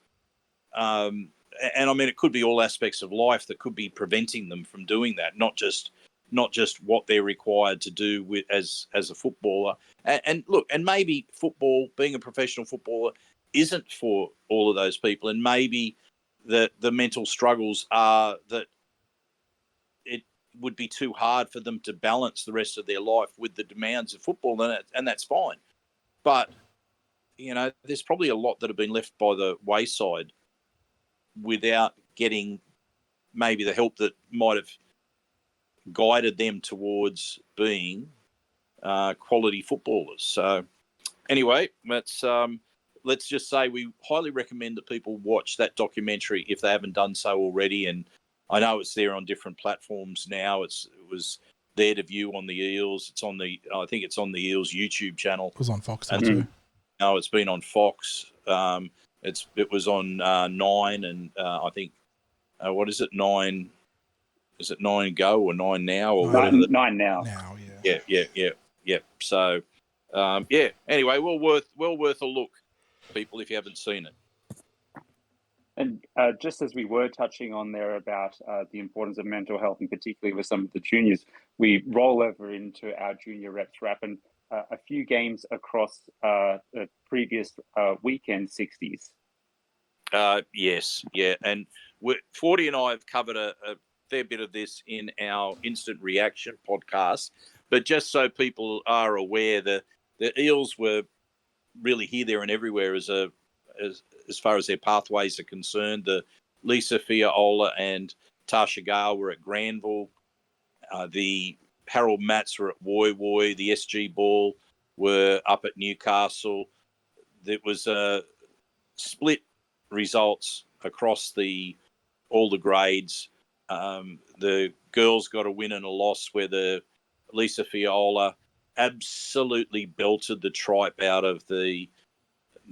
and I mean, it could be all aspects of life that could be preventing them from doing that, not just what they're required to do with as a footballer. And look, and maybe football, being a professional footballer, isn't for all of those people, and maybe the mental struggles are that it would be too hard for them to balance the rest of their life with the demands of football, and that's fine. But, there's probably a lot that have been left by the wayside without getting maybe the help that might have guided them towards being quality footballers. So anyway, let's just say we highly recommend that people watch that documentary if they haven't done so already. And I know it's there on different platforms now. It was there to view on the Eels. I think it's on the Eels YouTube channel. It was on Fox too. No, it's been on Fox. It was on 9, and I think what is it, 9? Is it 9 Go or 9 Now or whatever? 9 Now. Now, yeah. Yeah. So, Anyway, well worth a look, people, if you haven't seen it. And just as we were touching on there about the importance of mental health, and particularly with some of the juniors, we roll over into our junior reps wrapping a few games across the previous weekend 60s. Yes, yeah. And Forty and I have covered a fair bit of this in our instant reaction podcast. But just so people are aware, the Eels were really here, there, and everywhere as far as their pathways are concerned. The Lisa Fiaola and Tasha Gale were at Granville. The Harold Matts were at Woy Woy. The SG Ball were up at Newcastle. There was split results across all the grades. The girls got a win and a loss where the Lisa Fiaola absolutely belted the tripe out of the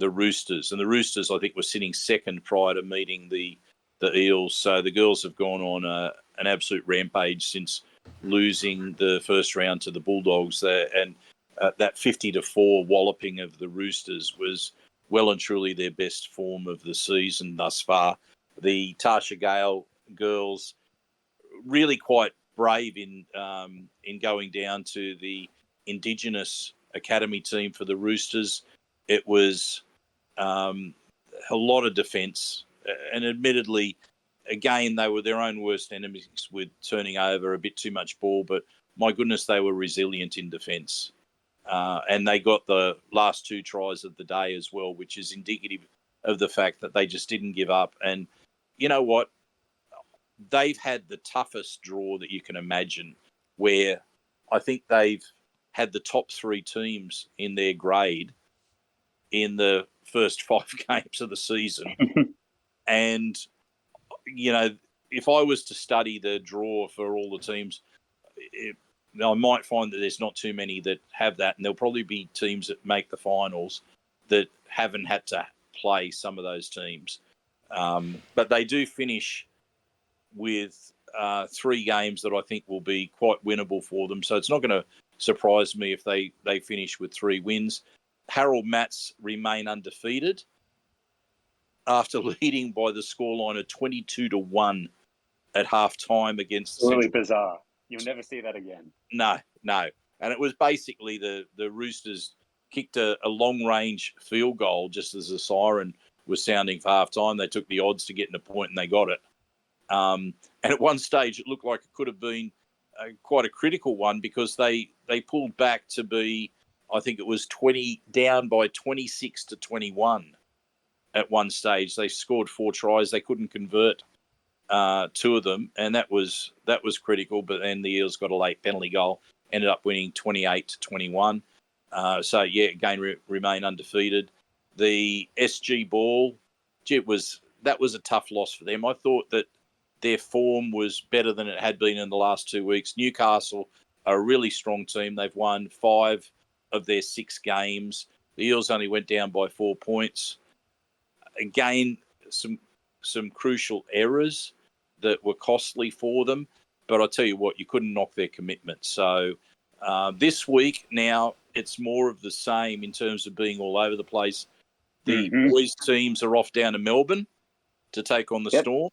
Roosters. And the Roosters, I think, were sitting second prior to meeting the Eels. So the girls have gone on an absolute rampage since losing the first round to the Bulldogs there. And that 50-4 walloping of the Roosters was well and truly their best form of the season thus far. The Tasha Gale girls really quite brave in going down to the Indigenous Academy team for the Roosters. It was a lot of defence, and admittedly, again, they were their own worst enemies with turning over a bit too much ball, but my goodness, they were resilient in defence. And they got the last 2 tries of the day as well, which is indicative of the fact that they just didn't give up. And you know what? They've had the toughest draw that you can imagine, where I think they've had the top 3 teams in their grade in the first 5 games of the season. And, if I was to study the draw for all the teams, I might find that there's not too many that have that, and there'll probably be teams that make the finals that haven't had to play some of those teams. But they do finish with 3 games that I think will be quite winnable for them. So it's not going to surprise me if they finish with 3 wins. Harold Matts remain undefeated after leading by the scoreline of 22-1 at half-time against really Central. Bizarre. You'll never see that again. No. And it was basically the Roosters kicked a long-range field goal just as the siren was sounding for half-time. They took the odds to getting a point, and they got it. And at one stage, it looked like it could have been quite a critical one, because they pulled back to be, I think it was 20 down by 26-21 at one stage. They scored 4 tries. They couldn't convert 2 of them, and that was critical. But then the Eels got a late penalty goal, ended up winning 28-21. So yeah, again, remain undefeated. The SG Ball, that was a tough loss for them. I thought that their form was better than it had been in the last 2 weeks. Newcastle are a really strong team. They've won 5 of their 6 games. The Eels only went down by 4 points. Again, some crucial errors that were costly for them. But I tell you what, you couldn't knock their commitment. So this week now, it's more of the same in terms of being all over the place. The boys' teams are off down to Melbourne to take on the Storm.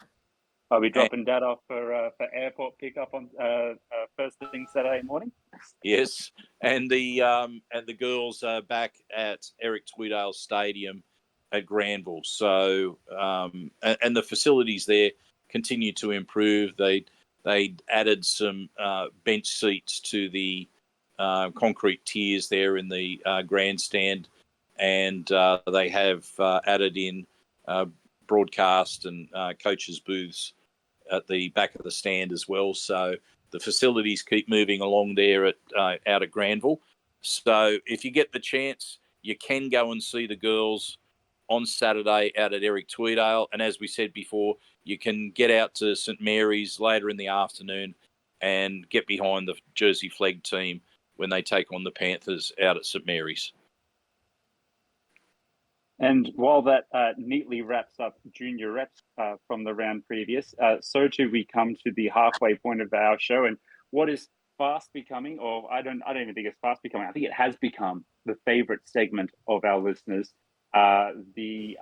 I'll be dropping Dad off for airport pickup on first thing Saturday morning. Yes, and the girls are back at Eric Tweedale Stadium at Granville. So and the facilities there continue to improve. They added some bench seats to the concrete tiers there in the grandstand. and they have added in broadcast and coaches' booths at the back of the stand as well. So the facilities keep moving along there out at Granville. So if you get the chance, you can go and see the girls on Saturday out at Eric Tweedale. And as we said before, you can get out to St Mary's later in the afternoon and get behind the Jersey Flag team when they take on the Panthers out at St Mary's. And while that neatly wraps up junior reps from the round previous, so too we come to the halfway point of our show, and what is fast becoming, or I don't even think it's fast becoming. I think it has become the favorite segment of our listeners. The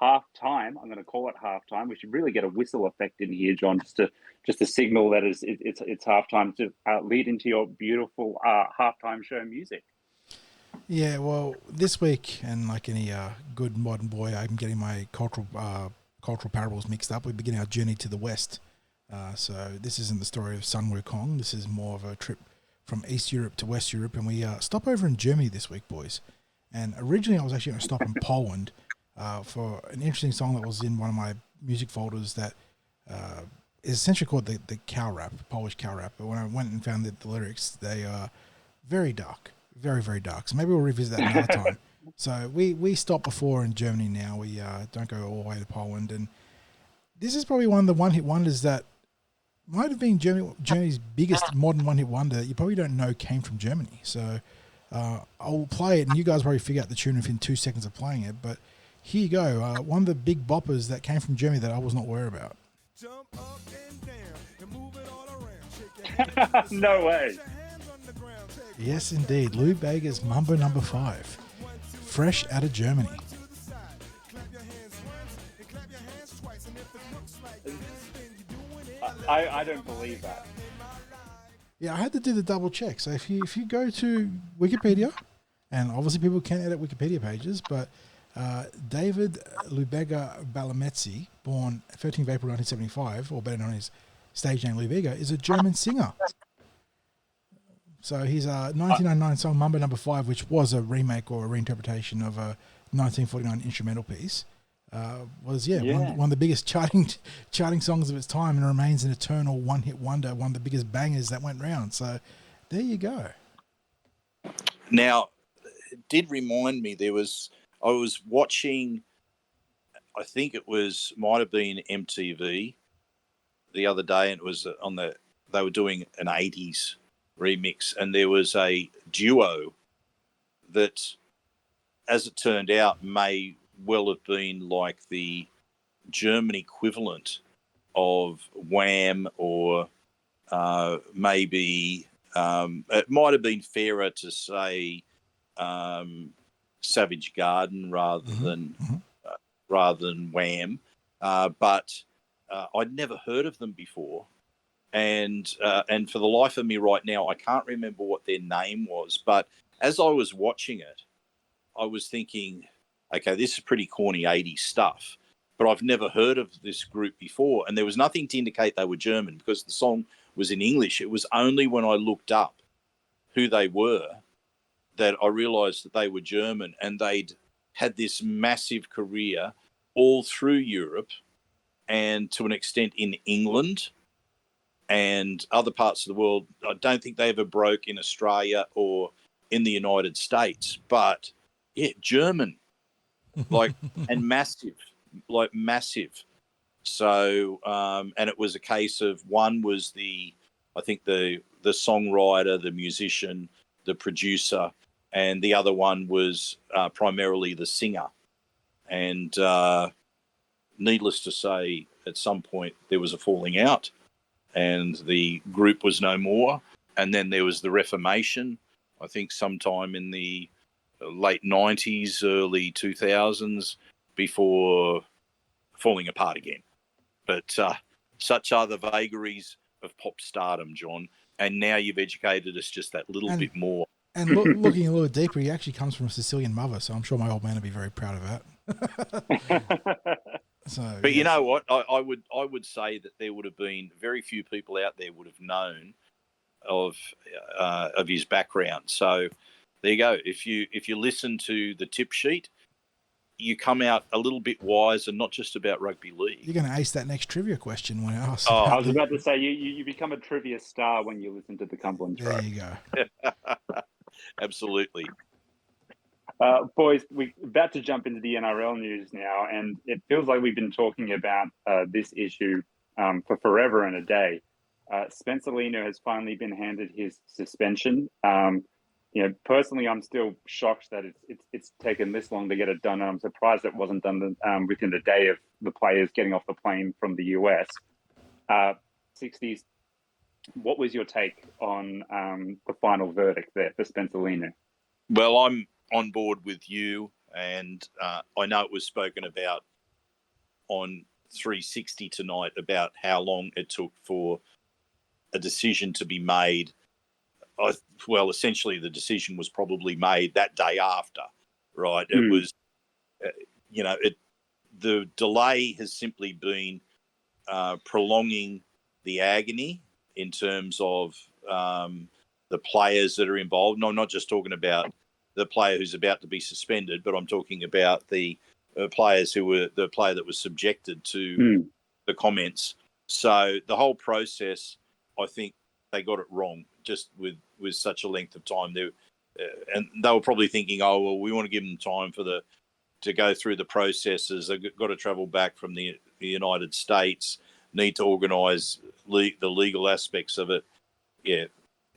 halftime. I'm going to call it halftime. We should really get a whistle effect in here, John, just to signal that it's halftime to lead into your beautiful halftime show music. Yeah, well, this week, and like any good modern boy, I'm getting my cultural parables mixed up. We begin our journey to the west. So this isn't the story of Sun Wukong. This is more of a trip from East Europe to West Europe, and we stop over in Germany this week, boys. And originally I was actually going to stop in Poland for an interesting song that was in one of my music folders that is essentially called the cow rap, Polish cow rap. But when I went and found the lyrics, they are very dark. Very, very dark. So maybe we'll revisit that another time. So we stopped before in Germany now. We don't go all the way to Poland. And this is probably one of the one-hit wonders that might have been Germany's biggest modern one-hit wonder that you probably don't know came from Germany. So I'll play it, and you guys probably figure out the tune within 2 seconds of playing it. But here you go. One of the big boppers that came from Germany that I was not aware about. Jump up and down and move it all around. Shake your hands No way. Put your hands on the ground. Take Yes, indeed. Lou Bega's Mambo No. 5. Fresh out of Germany. one to the side. Clap your hands once and clap your hands twice. And if it looks like this, then you're doing it. I don't believe that. Yeah, I had to do the double check. So if you go to Wikipedia, and obviously people can edit Wikipedia pages, but David Lubega Balametzi, born 13th of April 1975, or better known as stage name Lubega, is a German singer. So his 1999 song Mambo No. 5, which was a remake or a reinterpretation of a 1949 instrumental piece, was one of the biggest charting songs of its time, and remains an eternal one-hit wonder, one of the biggest bangers that went round. So there you go. Now, it did remind me, I was watching, I think it might have been MTV the other day, and it was they were doing an 80s remix, and there was a duo that, as it turned out, may well have been like the German equivalent of Wham, or maybe it might have been fairer to say Savage Garden rather than Wham, but I'd never heard of them before. And for the life of me right now, I can't remember what their name was. But as I was watching it, I was thinking, okay, this is pretty corny 80s stuff, but I've never heard of this group before. And there was nothing to indicate they were German because the song was in English. It was only when I looked up who they were that I realised that they were German, and they'd had this massive career all through Europe and to an extent in England and other parts of the world. I don't think they ever broke in Australia or in the United States, but yeah, German, and massive. So, and it was a case of one was the songwriter, the musician, the producer, and the other one was primarily the singer. And needless to say, at some point there was a falling out, and the group was no more. And then there was the Reformation, I think sometime in the late 90s, early 2000s, before falling apart again. But such are the vagaries of pop stardom, John. And now you've educated us just that little bit more. And looking a little deeper, he actually comes from a Sicilian mother, so I'm sure my old man would be very proud of that. But yes. You know what? I would say that there would have been very few people out there would have known of his background. So there you go. If you listen to the tip sheet, you come out a little bit wiser, not just about rugby league. You're going to ace that next trivia question when I ask. Oh, I was about to say you become a trivia star when you listen to the Cumberland There Tribe. you go. Absolutely. Boys, we're about to jump into the NRL news now, and it feels like we've been talking about this issue for forever and a day. Spencer Leniu has finally been handed his suspension. Personally, I'm still shocked that it's taken this long to get it done, and I'm surprised it wasn't done within a day of the players getting off the plane from the US. Sixties, what was your take on the final verdict there for Spencer Leniu? Well, I'm on board with you, and I know it was spoken about on 360 tonight about how long it took for a decision to be made. Well, essentially, the decision was probably made that day after, right? It was, the delay has simply been prolonging the agony in terms of the players that are involved. No, I'm not just talking about the player who's about to be suspended, but I'm talking about the players who were the player that was subjected to the comments. So the whole process, I think they got it wrong just with such a length of time. And they were probably thinking, oh, well, we want to give them time to go through the processes. They've got to travel back from the United States, need to organise the legal aspects of it. Yeah,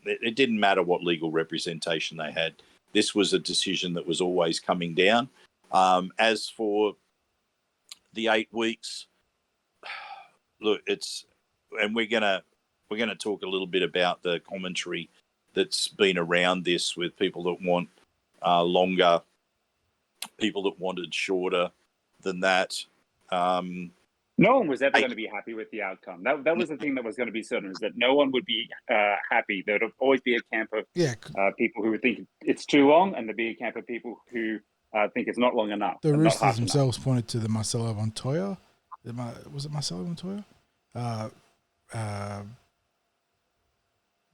it didn't matter what legal representation they had. This was a decision that was always coming down. As for the 8 weeks, look, and we're gonna talk a little bit about the commentary that's been around this with people that want longer, people that wanted shorter than that. No one was ever going to be happy with the outcome. That was the thing that was going to be certain, is that no one would be happy. There would always be a camp of people who would think it's too long, and there'd be a camp of people who think it's not long enough. The Roosters themselves pointed to the Marcelo Montoya. Was it Marcelo Montoya?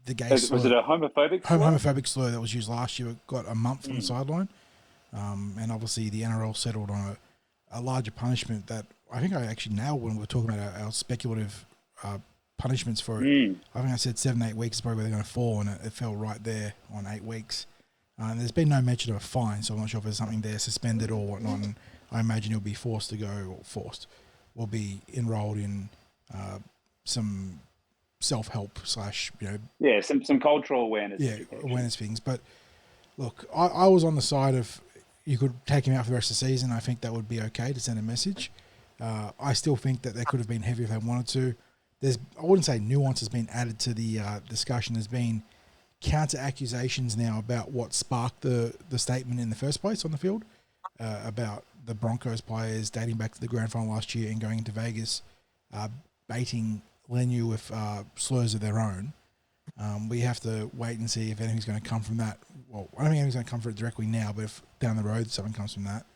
The gay slur. Was it a homophobic slur? Homophobic slur that was used last year. It got a month on the sideline. And obviously the NRL settled on a larger punishment that I think I actually nailed when we were talking about our speculative punishments for it. I think I said 7-8 weeks is probably where they're going to fall, and it fell right there on 8 weeks. And there's been no mention of a fine, so I'm not sure if there's something there suspended or whatnot. And I imagine he'll be will be enrolled in some self-help / some cultural awareness. Awareness things. But look, I was on the side of you could take him out for the rest of the season. I think that would be okay to send a message. I still think that they could have been heavier if they wanted to. I wouldn't say nuance has been added to the discussion. There's been counter accusations now about what sparked the statement in the first place on the field about the Broncos players dating back to the grand final last year and going into Vegas, baiting Leniu with slurs of their own. We have to wait and see if anything's going to come from that. Well, I don't think anything's going to come from it directly now, but if down the road something comes from that.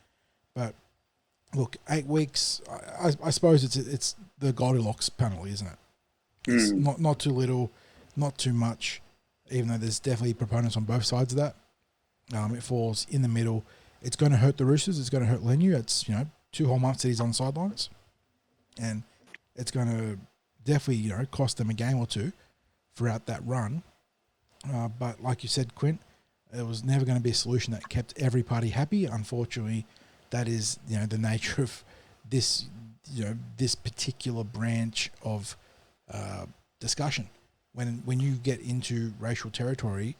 But look, 8 weeks, I suppose it's the Goldilocks penalty, isn't it? It's not too little, not too much, even though there's definitely proponents on both sides of that. It falls in the middle. It's going to hurt the Roosters. It's going to hurt Leniu. It's 2 whole months that he's on sidelines, and it's going to definitely cost them a game or two throughout that run. But like you said, Quint, it was never going to be a solution that kept every party happy. Unfortunately, that is the nature of this this particular branch of discussion. When you get into racial territory,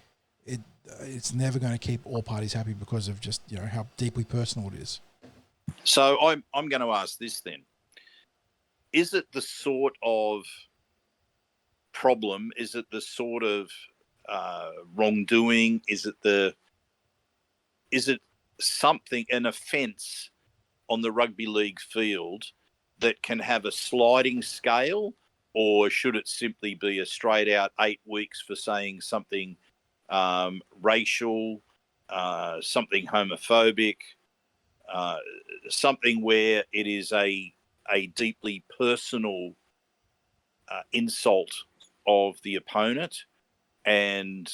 it's never going to keep all parties happy because of just how deeply personal it is. So I'm going to ask this then: is it the sort of problem? Is it the sort of wrongdoing? Is it something, an offence on the rugby league field that can have a sliding scale, or should it simply be a straight out 8 weeks for saying something racial, something homophobic, something where it is a deeply personal insult of the opponent, and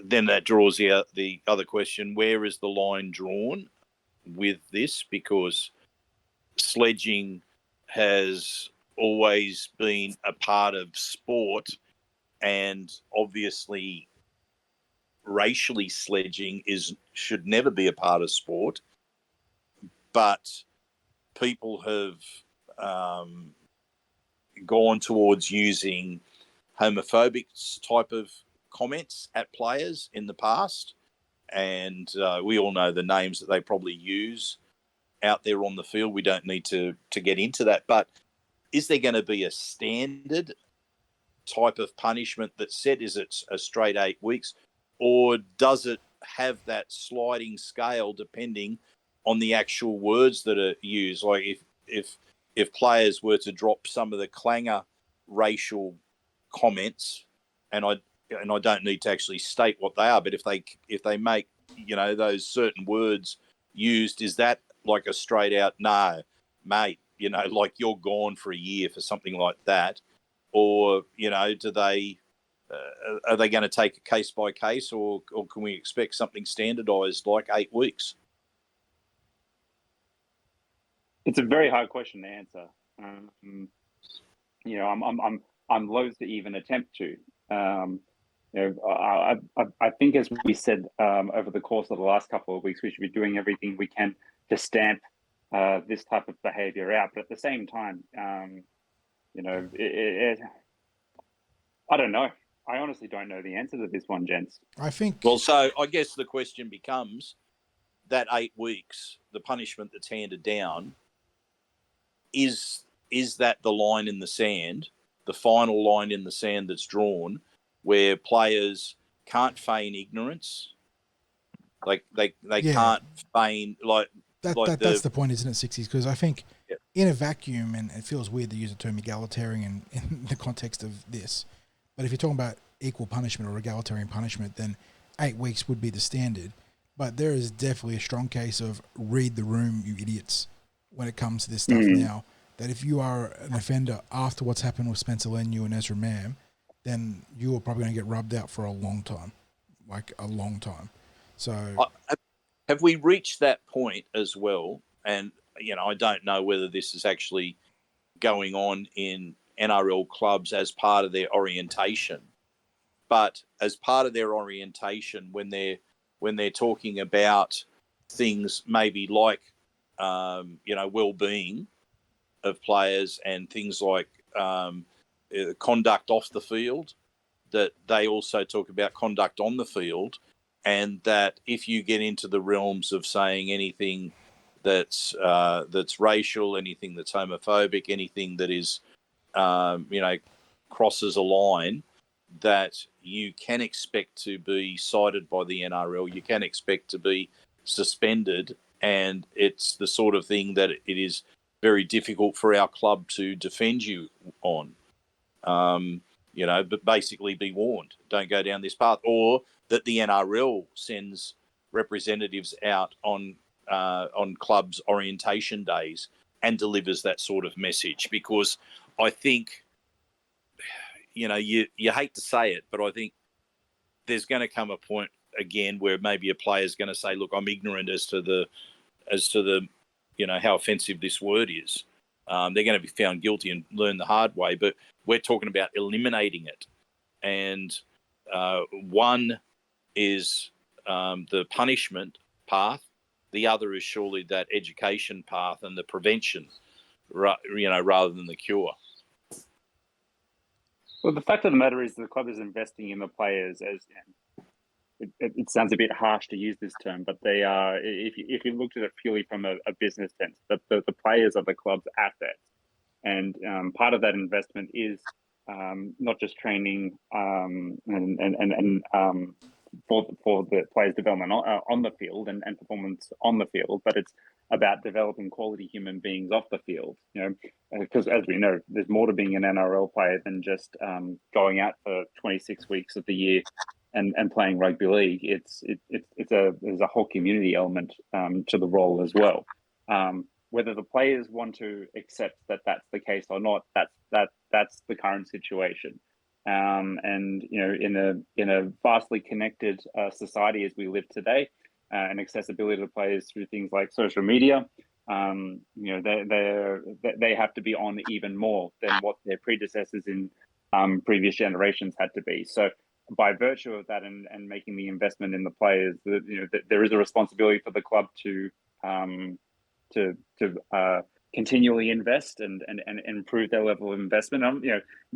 then that draws the other question: where is the line drawn with this? Because sledging has always been a part of sport, and obviously racially sledging should never be a part of sport. But people have gone towards using homophobic type of comments at players in the past, and we all know the names that they probably use out there on the field. We don't need to get into that, but is there going to be a standard type of punishment that's set? Is it a straight 8 weeks, or does it have that sliding scale depending on the actual words that are used? Like if players were to drop some of the clanger racial comments, and I don't need to actually state what they are, but if they make those certain words used, is that like a straight out no, mate? Like you're gone for a year for something like that, or do they? Are they going to take it case by case, or can we expect something standardised like 8 weeks? It's a very hard question to answer. I'm loath to even attempt to. I think, as we said over the course of the last couple of weeks, we should be doing everything we can to stamp this type of behaviour out. But at the same time, I don't know. I honestly don't know the answer to this one, gents. I think. Well, so I guess the question becomes that 8 weeks, the punishment that's handed down, is that the line in the sand, the final line in the sand that's drawn, where players can't feign ignorance, like they can't feign that's the point, isn't it, Sixties? Because I think in a vacuum, and it feels weird to use the term egalitarian in the context of this, but if you're talking about equal punishment or egalitarian punishment, then 8 weeks would be the standard. But there is definitely a strong case of read the room, you idiots, when it comes to this stuff now. That if you are an offender after what's happened with Spencer Leniu and Ezra Mam, then you are probably going to get rubbed out for a long time, like a long time. So, have we reached that point as well? And I don't know whether this is actually going on in NRL clubs as part of their orientation, but as part of their orientation, when they're talking about things maybe like well-being of players and things like conduct off the field, that they also talk about conduct on the field, and that if you get into the realms of saying anything that's racial, anything that's homophobic, anything that is crosses a line, that you can expect to be cited by the NRL, you can expect to be suspended, and it's the sort of thing that it is very difficult for our club to defend you on. But basically be warned, don't go down this path, or that the NRL sends representatives out on clubs' orientation days and delivers that sort of message. Because I think, you hate to say it, but I think there's going to come a point again where maybe a player's going to say, look, I'm ignorant as to the how offensive this word is. They're going to be found guilty and learn the hard way, but we're talking about eliminating it. And one is the punishment path. The other is surely that education path and the prevention, rather than the cure. Well, the fact of the matter is the club is investing in the players as it sounds a bit harsh to use this term, but they are, if you looked at it purely from a business sense, the players are the club's assets. And part of that investment is not just training and for the players' development on the field and performance on the field, but it's about developing quality human beings off the field. Because as we know, there's more to being an NRL player than just going out for 26 weeks of the year and playing rugby league. There's a whole community element to the role as well. Whether the players want to accept that that's the case or not, that's the current situation. And in a vastly connected society as we live today, and accessibility to players through things like social media, they have to be on even more than what their predecessors in previous generations had to be. So by virtue of that, and making the investment in the players, there is a responsibility for the club to continually invest and improve their level of investment.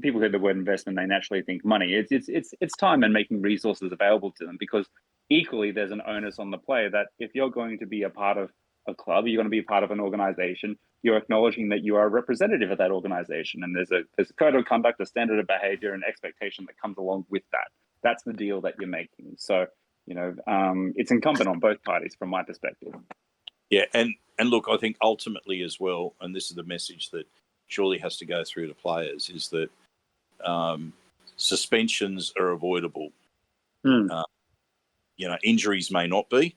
People hear the word investment, they naturally think money. It's time and making resources available to them, because equally there's an onus on the player that if you're going to be a part of a club, you're going to be a part of an organization, you're acknowledging that you are a representative of that organization, and there's a code of conduct, a standard of behavior, and expectation that comes along with that. That's the deal that you're making. So it's incumbent on both parties from my perspective. Yeah, and look, I think ultimately as well, and this is the message that surely has to go through to players, is that suspensions are avoidable. Injuries may not be,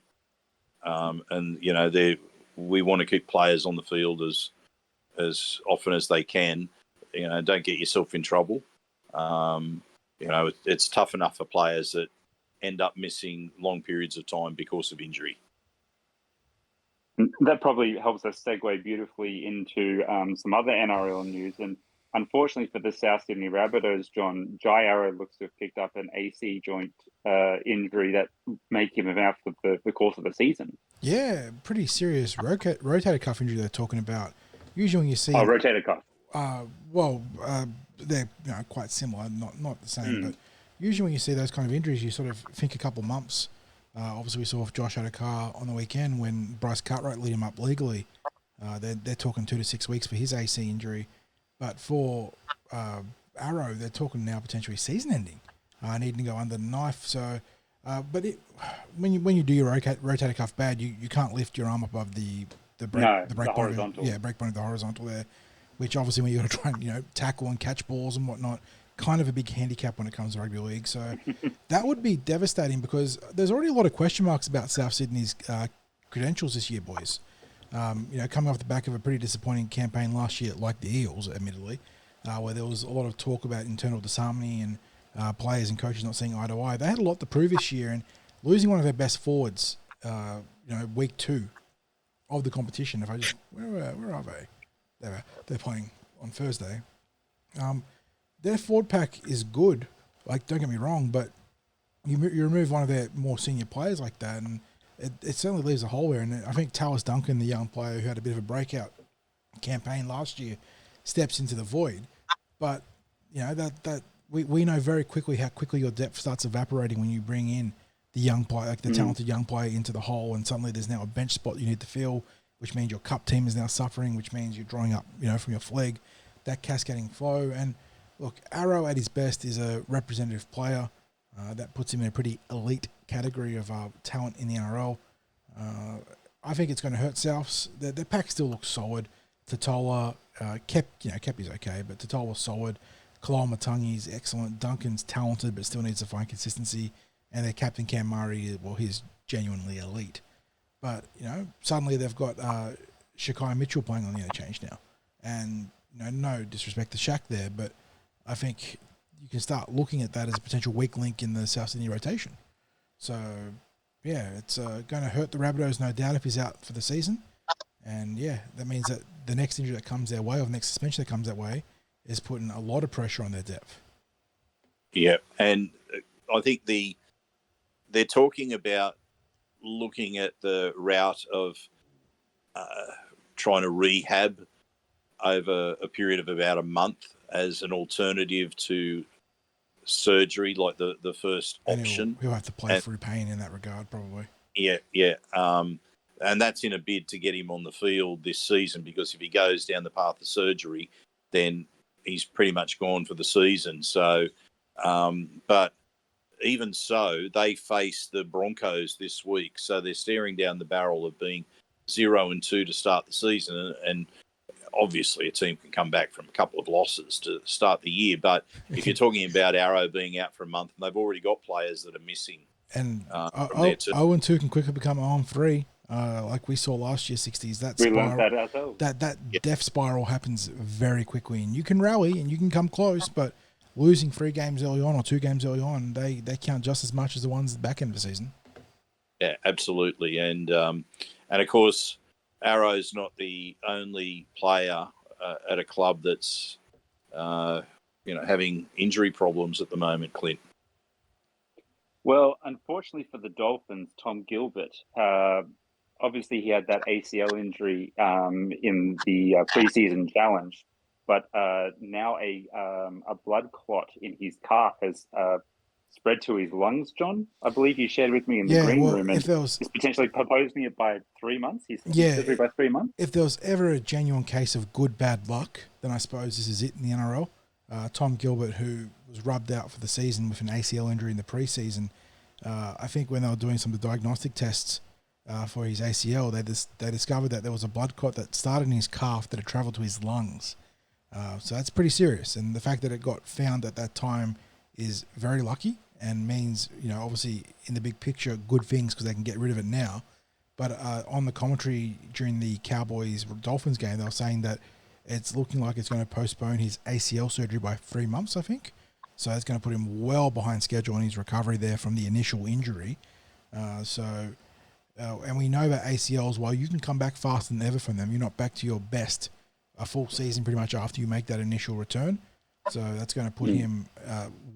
and we want to keep players on the field as often as they can. Don't get yourself in trouble. It's tough enough for players that end up missing long periods of time because of injury. That probably helps us segue beautifully into some other NRL news. And unfortunately for the South Sydney Rabbitohs, John, Jai Arrow looks to have picked up an AC joint injury that make him out for the course of the season. Yeah, pretty serious rotator cuff injury they're talking about. Usually when you see... rotator cuff. They're quite similar, not the same, but usually when you see those kind of injuries, you sort of think a couple months. Obviously, we saw Josh Adokar on the weekend when Bryce Cartwright lit him up legally. They're talking 2 to 6 weeks for his AC injury. But for Arrow, they're talking now potentially season ending, needing to go under the knife. So, when you do your rotator cuff bad, you can't lift your arm above the horizontal. Breakbone of the horizontal there, which obviously when you got to try and tackle and catch balls and whatnot, kind of a big handicap when it comes to rugby league. So that would be devastating, because there's already a lot of question marks about South Sydney's credentials this year, boys. Coming off the back of a pretty disappointing campaign last year, like the Eels, admittedly, where there was a lot of talk about internal disharmony and players and coaches not seeing eye to eye. They had a lot to prove this year, and losing one of their best forwards, week 2 of the competition. If I just where are they? They're playing on Thursday. Their forward pack is good. Like, don't get me wrong, but you remove one of their more senior players like that, and it certainly leaves a hole there. And I think Tallis Duncan, the young player who had a bit of a breakout campaign last year, steps into the void. But that we know very quickly how quickly your depth starts evaporating when you bring in the young player, like the talented young player, into the hole, and suddenly there's now a bench spot you need to fill, which means your cup team is now suffering, which means you're drawing up, from your flag, that cascading flow. And look, Arrow at his best is a representative player. That puts him in a pretty elite category of talent in the NRL. I think it's going to hurt Souths. Their pack still looks solid. Totola, Kep is okay, but Totola's solid. Kalal Matangi's excellent. Duncan's talented, but still needs to find consistency. And their captain, Cam Murray, he's genuinely elite. But, suddenly they've got Shakai Mitchell playing on the unchanged now. And, no disrespect to Shaq there, but I think you can start looking at that as a potential weak link in the South Sydney rotation. So, yeah, it's going to hurt the Rabbitohs, no doubt, if he's out for the season. And, that means that the next injury that comes their way, or the next suspension that comes their way, is putting a lot of pressure on their depth. Yeah, and I think they're talking about looking at the route of trying to rehab over a period of about a month as an alternative to surgery, like the first option. He'll have to play through pain in that regard, probably. Yeah. And that's in a bid to get him on the field this season, because if he goes down the path of surgery, then he's pretty much gone for the season. So, but even so, they face the Broncos this week, so they're staring down the barrel of being 0-2 to start the season, and obviously a team can come back from a couple of losses to start the year. But if you're talking about Arrow being out for a month, and they've already got players that are missing, and 0-2 can quickly become 0-3, like we saw last year. Sixties, that spiral, that ourselves. That death spiral happens very quickly, and you can rally and you can come close, but losing 3 games early on or 2 games early on, they count just as much as the ones at the back end of the season. Yeah, absolutely. And of course, Arrow's not the only player at a club that's having injury problems at the moment, Clint. Well, unfortunately for the Dolphins, Tom Gilbert, obviously he had that ACL injury in the preseason challenge, but now a blood clot in his calf has spread to his lungs, John. I believe you shared with me in the green room, and he's potentially proposing it by 3 months. He's surgery by 3 months. If there was ever a genuine case of good bad luck, then I suppose this is it in the NRL. Tom Gilbert, who was rubbed out for the season with an ACL injury in the preseason, I think when they were doing some of the diagnostic tests for his ACL, they discovered that there was a blood clot that started in his calf that had travelled to his lungs. So that's pretty serious, and the fact that it got found at that time is very lucky and means, obviously in the big picture, good things because they can get rid of it now. But on the commentary during the Cowboys-Dolphins game, they were saying that it's looking like it's going to postpone his ACL surgery by 3 months, I think. So that's going to put him well behind schedule on his recovery there from the initial injury. And we know that ACLs, while you can come back faster than ever from them, you're not back to your best a full season pretty much after you make that initial return. So that's going to put him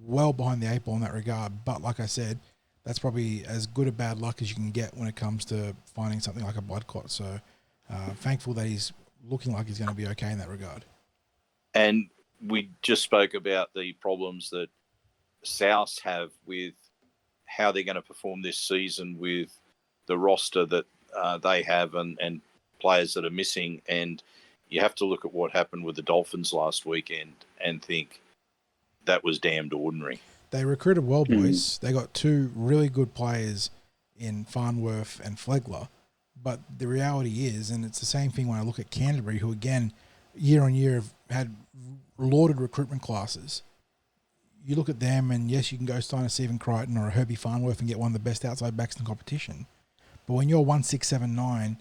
well behind the 8 ball in that regard. But like I said, that's probably as good a bad luck as you can get when it comes to finding something like a blood clot. So thankful that he's looking like he's going to be okay in that regard. And we just spoke about the problems that South have with how they're going to perform this season with the roster that they have and players that are missing. And you have to look at what happened with the Dolphins last weekend and think that was damned ordinary. They recruited well, boys. They got 2 really good players in Farnworth and Flegler. But the reality is, and it's the same thing when I look at Canterbury, who again, year on year have had lauded recruitment classes. You look at them, and yes, you can go sign a Stephen Crichton or a Herbie Farnworth and get one of the best outside backs in the competition. But when your 1, 6, 7, 9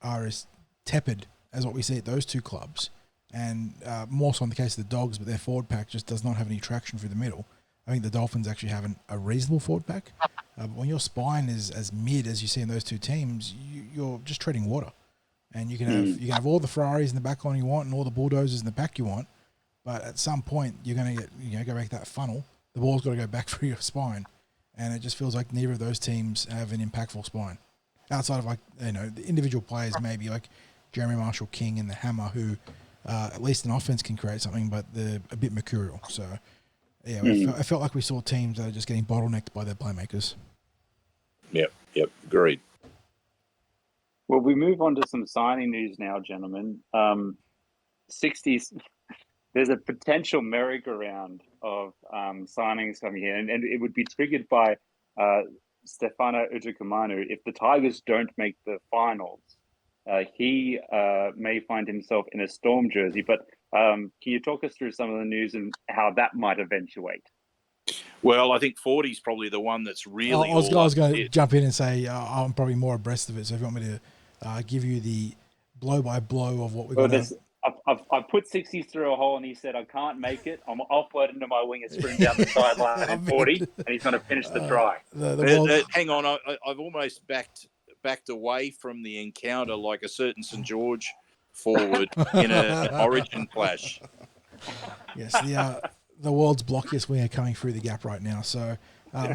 are as tepid as what we see at those 2 clubs, and more so in the case of the Dogs, but their forward pack just does not have any traction through the middle. I think the Dolphins actually have a reasonable forward pack. But when your spine is as mid as you see in those 2 teams, you're just treading water. And you can have all the Ferraris in the back line you want and all the bulldozers in the back you want. But at some point, you're going to get, go back that funnel. The ball's got to go back through your spine. And it just feels like neither of those teams have an impactful spine. Outside of the individual players, maybe like Jeremy Marshall King and the Hammer, who at least in offense can create something, but they're a bit mercurial. So, yeah, I felt like we saw teams that are just getting bottlenecked by their playmakers. Yep, agreed. Well, we move on to some signing news now, gentlemen. Sixties, there's a potential merry-go-round of signings coming in, and it would be triggered by Stefano Utokumanu. If the Tigers don't make the finals, he may find himself in a Storm jersey. But can you talk us through some of the news and how that might eventuate? Well, I think 40's probably the one that's really. I was going to jump in and say I'm probably more abreast of it. So if you want me to give you the blow by blow of what we've got. I've put 60s through a hole, and he said, I can't make it. I'm offload into my wing and sprint down the sideline at 40, and he's going to finish the try. Hang on, I've almost backed away from the encounter like a certain St. George forward in an Origin clash. Yes, the world's blockiest winger coming through the gap right now. So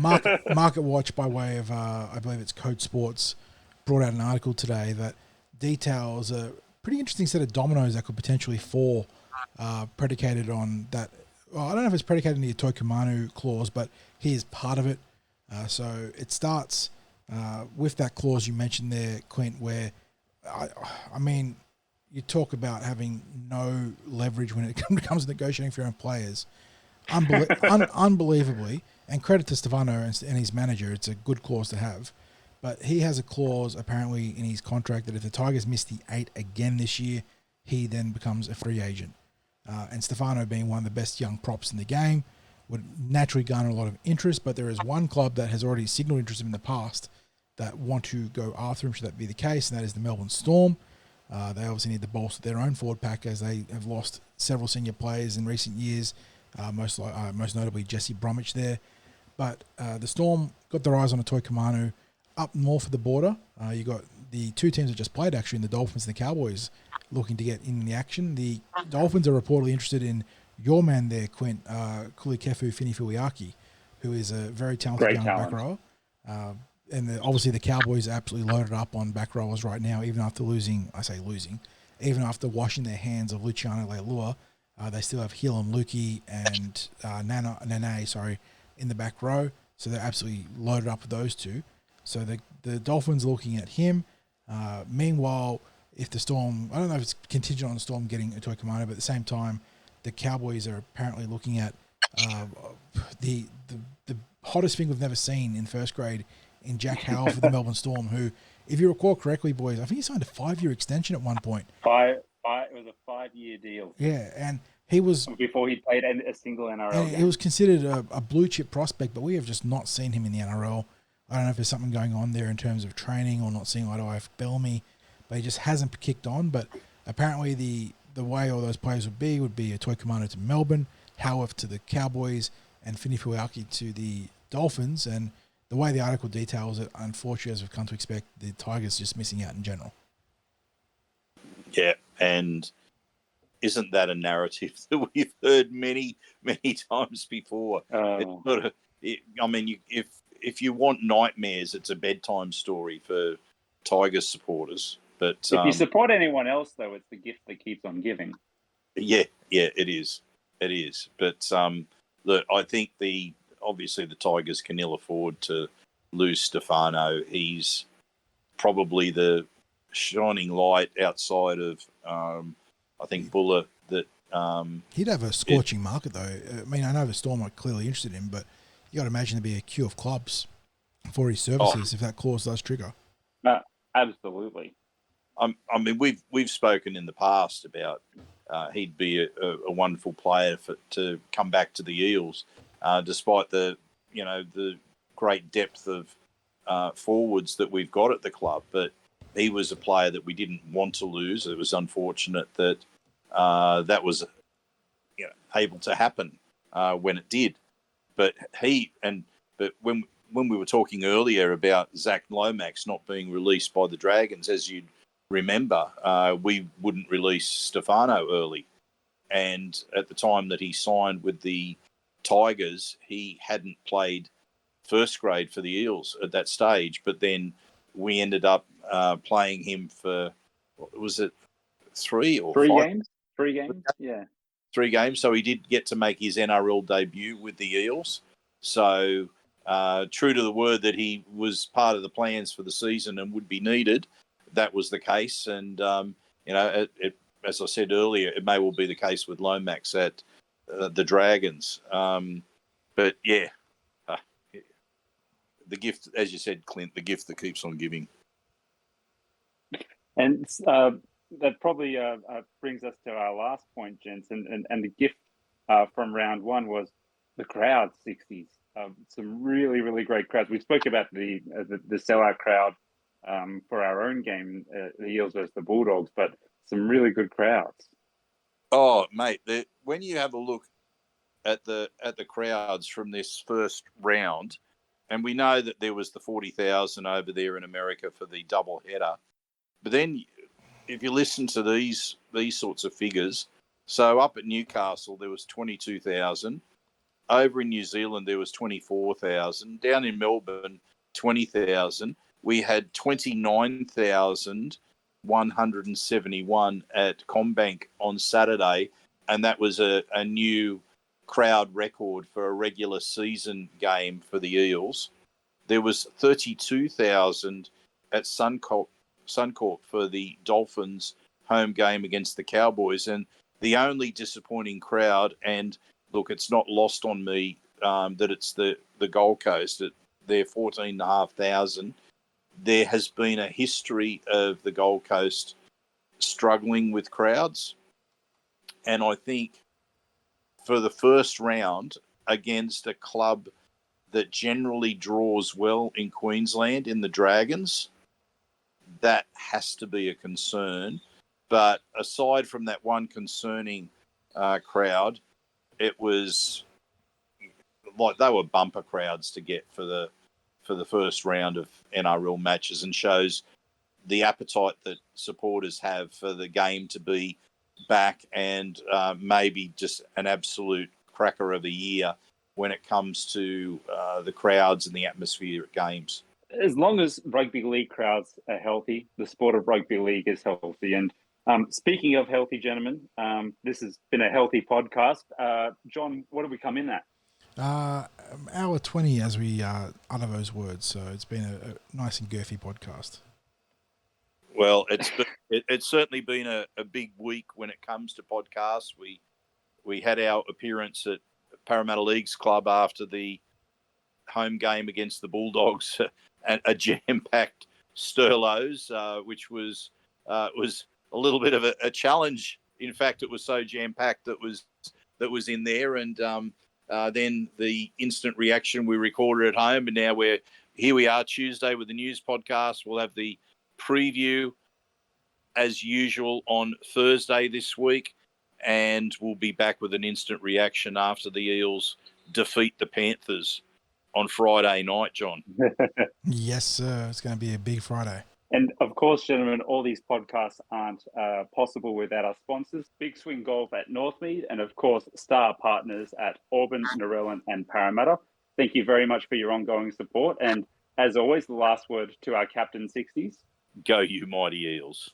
Market Watch, by way of, I believe it's Code Sports, brought out an article today that details a pretty interesting set of dominoes that could potentially fall predicated on that. Well, I don't know if it's predicated on the Tokumanu clause, but he is part of it. So it starts with that clause you mentioned there, Clint, where, I mean, you talk about having no leverage when it comes to negotiating for your own players. Unbelievably, and credit to Stefano and his manager, it's a good clause to have. But he has a clause apparently in his contract that if the Tigers miss the 8 again this year, he then becomes a free agent. And Stefano, being one of the best young props in the game, would naturally garner a lot of interest. But there is one club that has already signalled interest in the past that want to go after him, should that be the case, and that is the Melbourne Storm. They obviously need to bolster their own forward pack as they have lost several senior players in recent years most notably Jesse Bromwich there. But the Storm got their eyes on a Toi Kamanu up north of the border. You got the two teams that just played, actually, in the Dolphins and the Cowboys, looking to get in the action. The Dolphins are reportedly interested in your man there, Quint, Kulikefu Finifuiaki, who is a very talented young back rower. And obviously the Cowboys are absolutely loaded up on back rowers right now, even after even after washing their hands of Luciano Leilua. They still have Hilam Luki and Nene, in the back row. So they're absolutely loaded up with those two. So the Dolphins are looking at him. Meanwhile, if the Storm, I don't know if it's contingent on the Storm getting a Toi Kamanu, but at the same time, the Cowboys are apparently looking at the hottest thing we've never seen in first grade in Jack Howell for the Melbourne Storm, who, if you recall correctly, boys, I think he signed a 5-year extension at one point. It was a 5-year deal. Yeah, and he was... Before he played a single NRL game. He was considered a blue-chip prospect, but we have just not seen him in the NRL. I don't know if there's something going on there in terms of training or not seeing eye to eye with Bellamy, but he just hasn't kicked on. But apparently the way all those players would be a Toi Kamanu to Melbourne, Howarth to the Cowboys, and Finifuiaki to the Dolphins. And the way the article details it, unfortunately, as we've come to expect, the Tigers just missing out in general. Yeah, and isn't that a narrative that we've heard many, many times before? If you want nightmares, it's a bedtime story for Tigers supporters. But if you support anyone else, though, it's the gift that keeps on giving. Yeah, it is. It is. But look, I think obviously the Tigers can ill afford to lose Stefano. He's probably the shining light outside of, I think, Buller. That he'd have a scorching market, though. I mean, I know the Storm are clearly interested in him, but you got to imagine there'd be a queue of clubs for his services if that clause does trigger. Absolutely. I mean, we've spoken in the past about he'd be a wonderful player to come back to the Eels, despite the great depth of forwards that we've got at the club. But he was a player that we didn't want to lose. It was unfortunate that that was able to happen when it did. But when we were talking earlier about Zac Lomax not being released by the Dragons, as you'd remember, we wouldn't release Stefano early. And at the time that he signed with the Tigers, he hadn't played first grade for the Eels at that stage. But then we ended up playing him for, what was it, 3 or 5 games? 3 games, yeah. 3 games. So he did get to make his NRL debut with the Eels. So true to the word that he was part of the plans for the season and would be needed, that was the case. And, as I said earlier, it may well be the case with Lomax at the Dragons. But, yeah, the gift, as you said, Clint, the gift that keeps on giving. And that probably brings us to our last point, gents. And the gift from round one was the crowd, Sixties. Some really, really great crowds. We spoke about the sellout crowd for our own game, the Eels versus the Bulldogs, but some really good crowds. Oh, mate, when you have a look at the crowds from this first round, and we know that there was the 40,000 over there in America for the double header, but then if you listen to these sorts of figures, so up at Newcastle there was 22,000, over in New Zealand there was 24,000, down in Melbourne 20,000. We had 29,171 at CommBank on Saturday, and that was a new crowd record for a regular season game for the Eels. There was 32,000 at Suncorp for the Dolphins home game against the Cowboys. And the only disappointing crowd, and look, it's not lost on me that it's the Gold Coast, they're 14,500. There has been a history of the Gold Coast struggling with crowds. And I think for the first round against a club that generally draws well in Queensland, in the Dragons, that has to be a concern. But aside from that one concerning crowd, it was like they were bumper crowds to get for the first round of NRL matches, and shows the appetite that supporters have for the game to be back, and maybe just an absolute cracker of a year when it comes to the crowds and the atmosphere at games. As long as rugby league crowds are healthy, the sport of rugby league is healthy. And speaking of healthy, gentlemen, this has been a healthy podcast. John, what did we come in at? Hour 20 as we utter those words, so it's been a nice and girthy podcast. Well, it's certainly been a big week when it comes to podcasts. We had our appearance at Parramatta Leagues Club after the home game against the Bulldogs, a jam-packed Sturlos, which was a little bit of a challenge. In fact, it was so jam-packed that was in there, and then the instant reaction we recorded at home, and now here we are Tuesday with the news podcast. We'll have the preview as usual on Thursday this week, and we'll be back with an instant reaction after the Eels defeat the Panthers on Friday night, John. Yes, sir. It's going to be a big Friday. And of course, gentlemen, all these podcasts aren't possible without our sponsors, Big Swing Golf at Northmead, and of course, star partners at Auburn, Narellan and Parramatta. Thank you very much for your ongoing support. And as always, the last word to our captain, Sixties. Go you mighty Eels.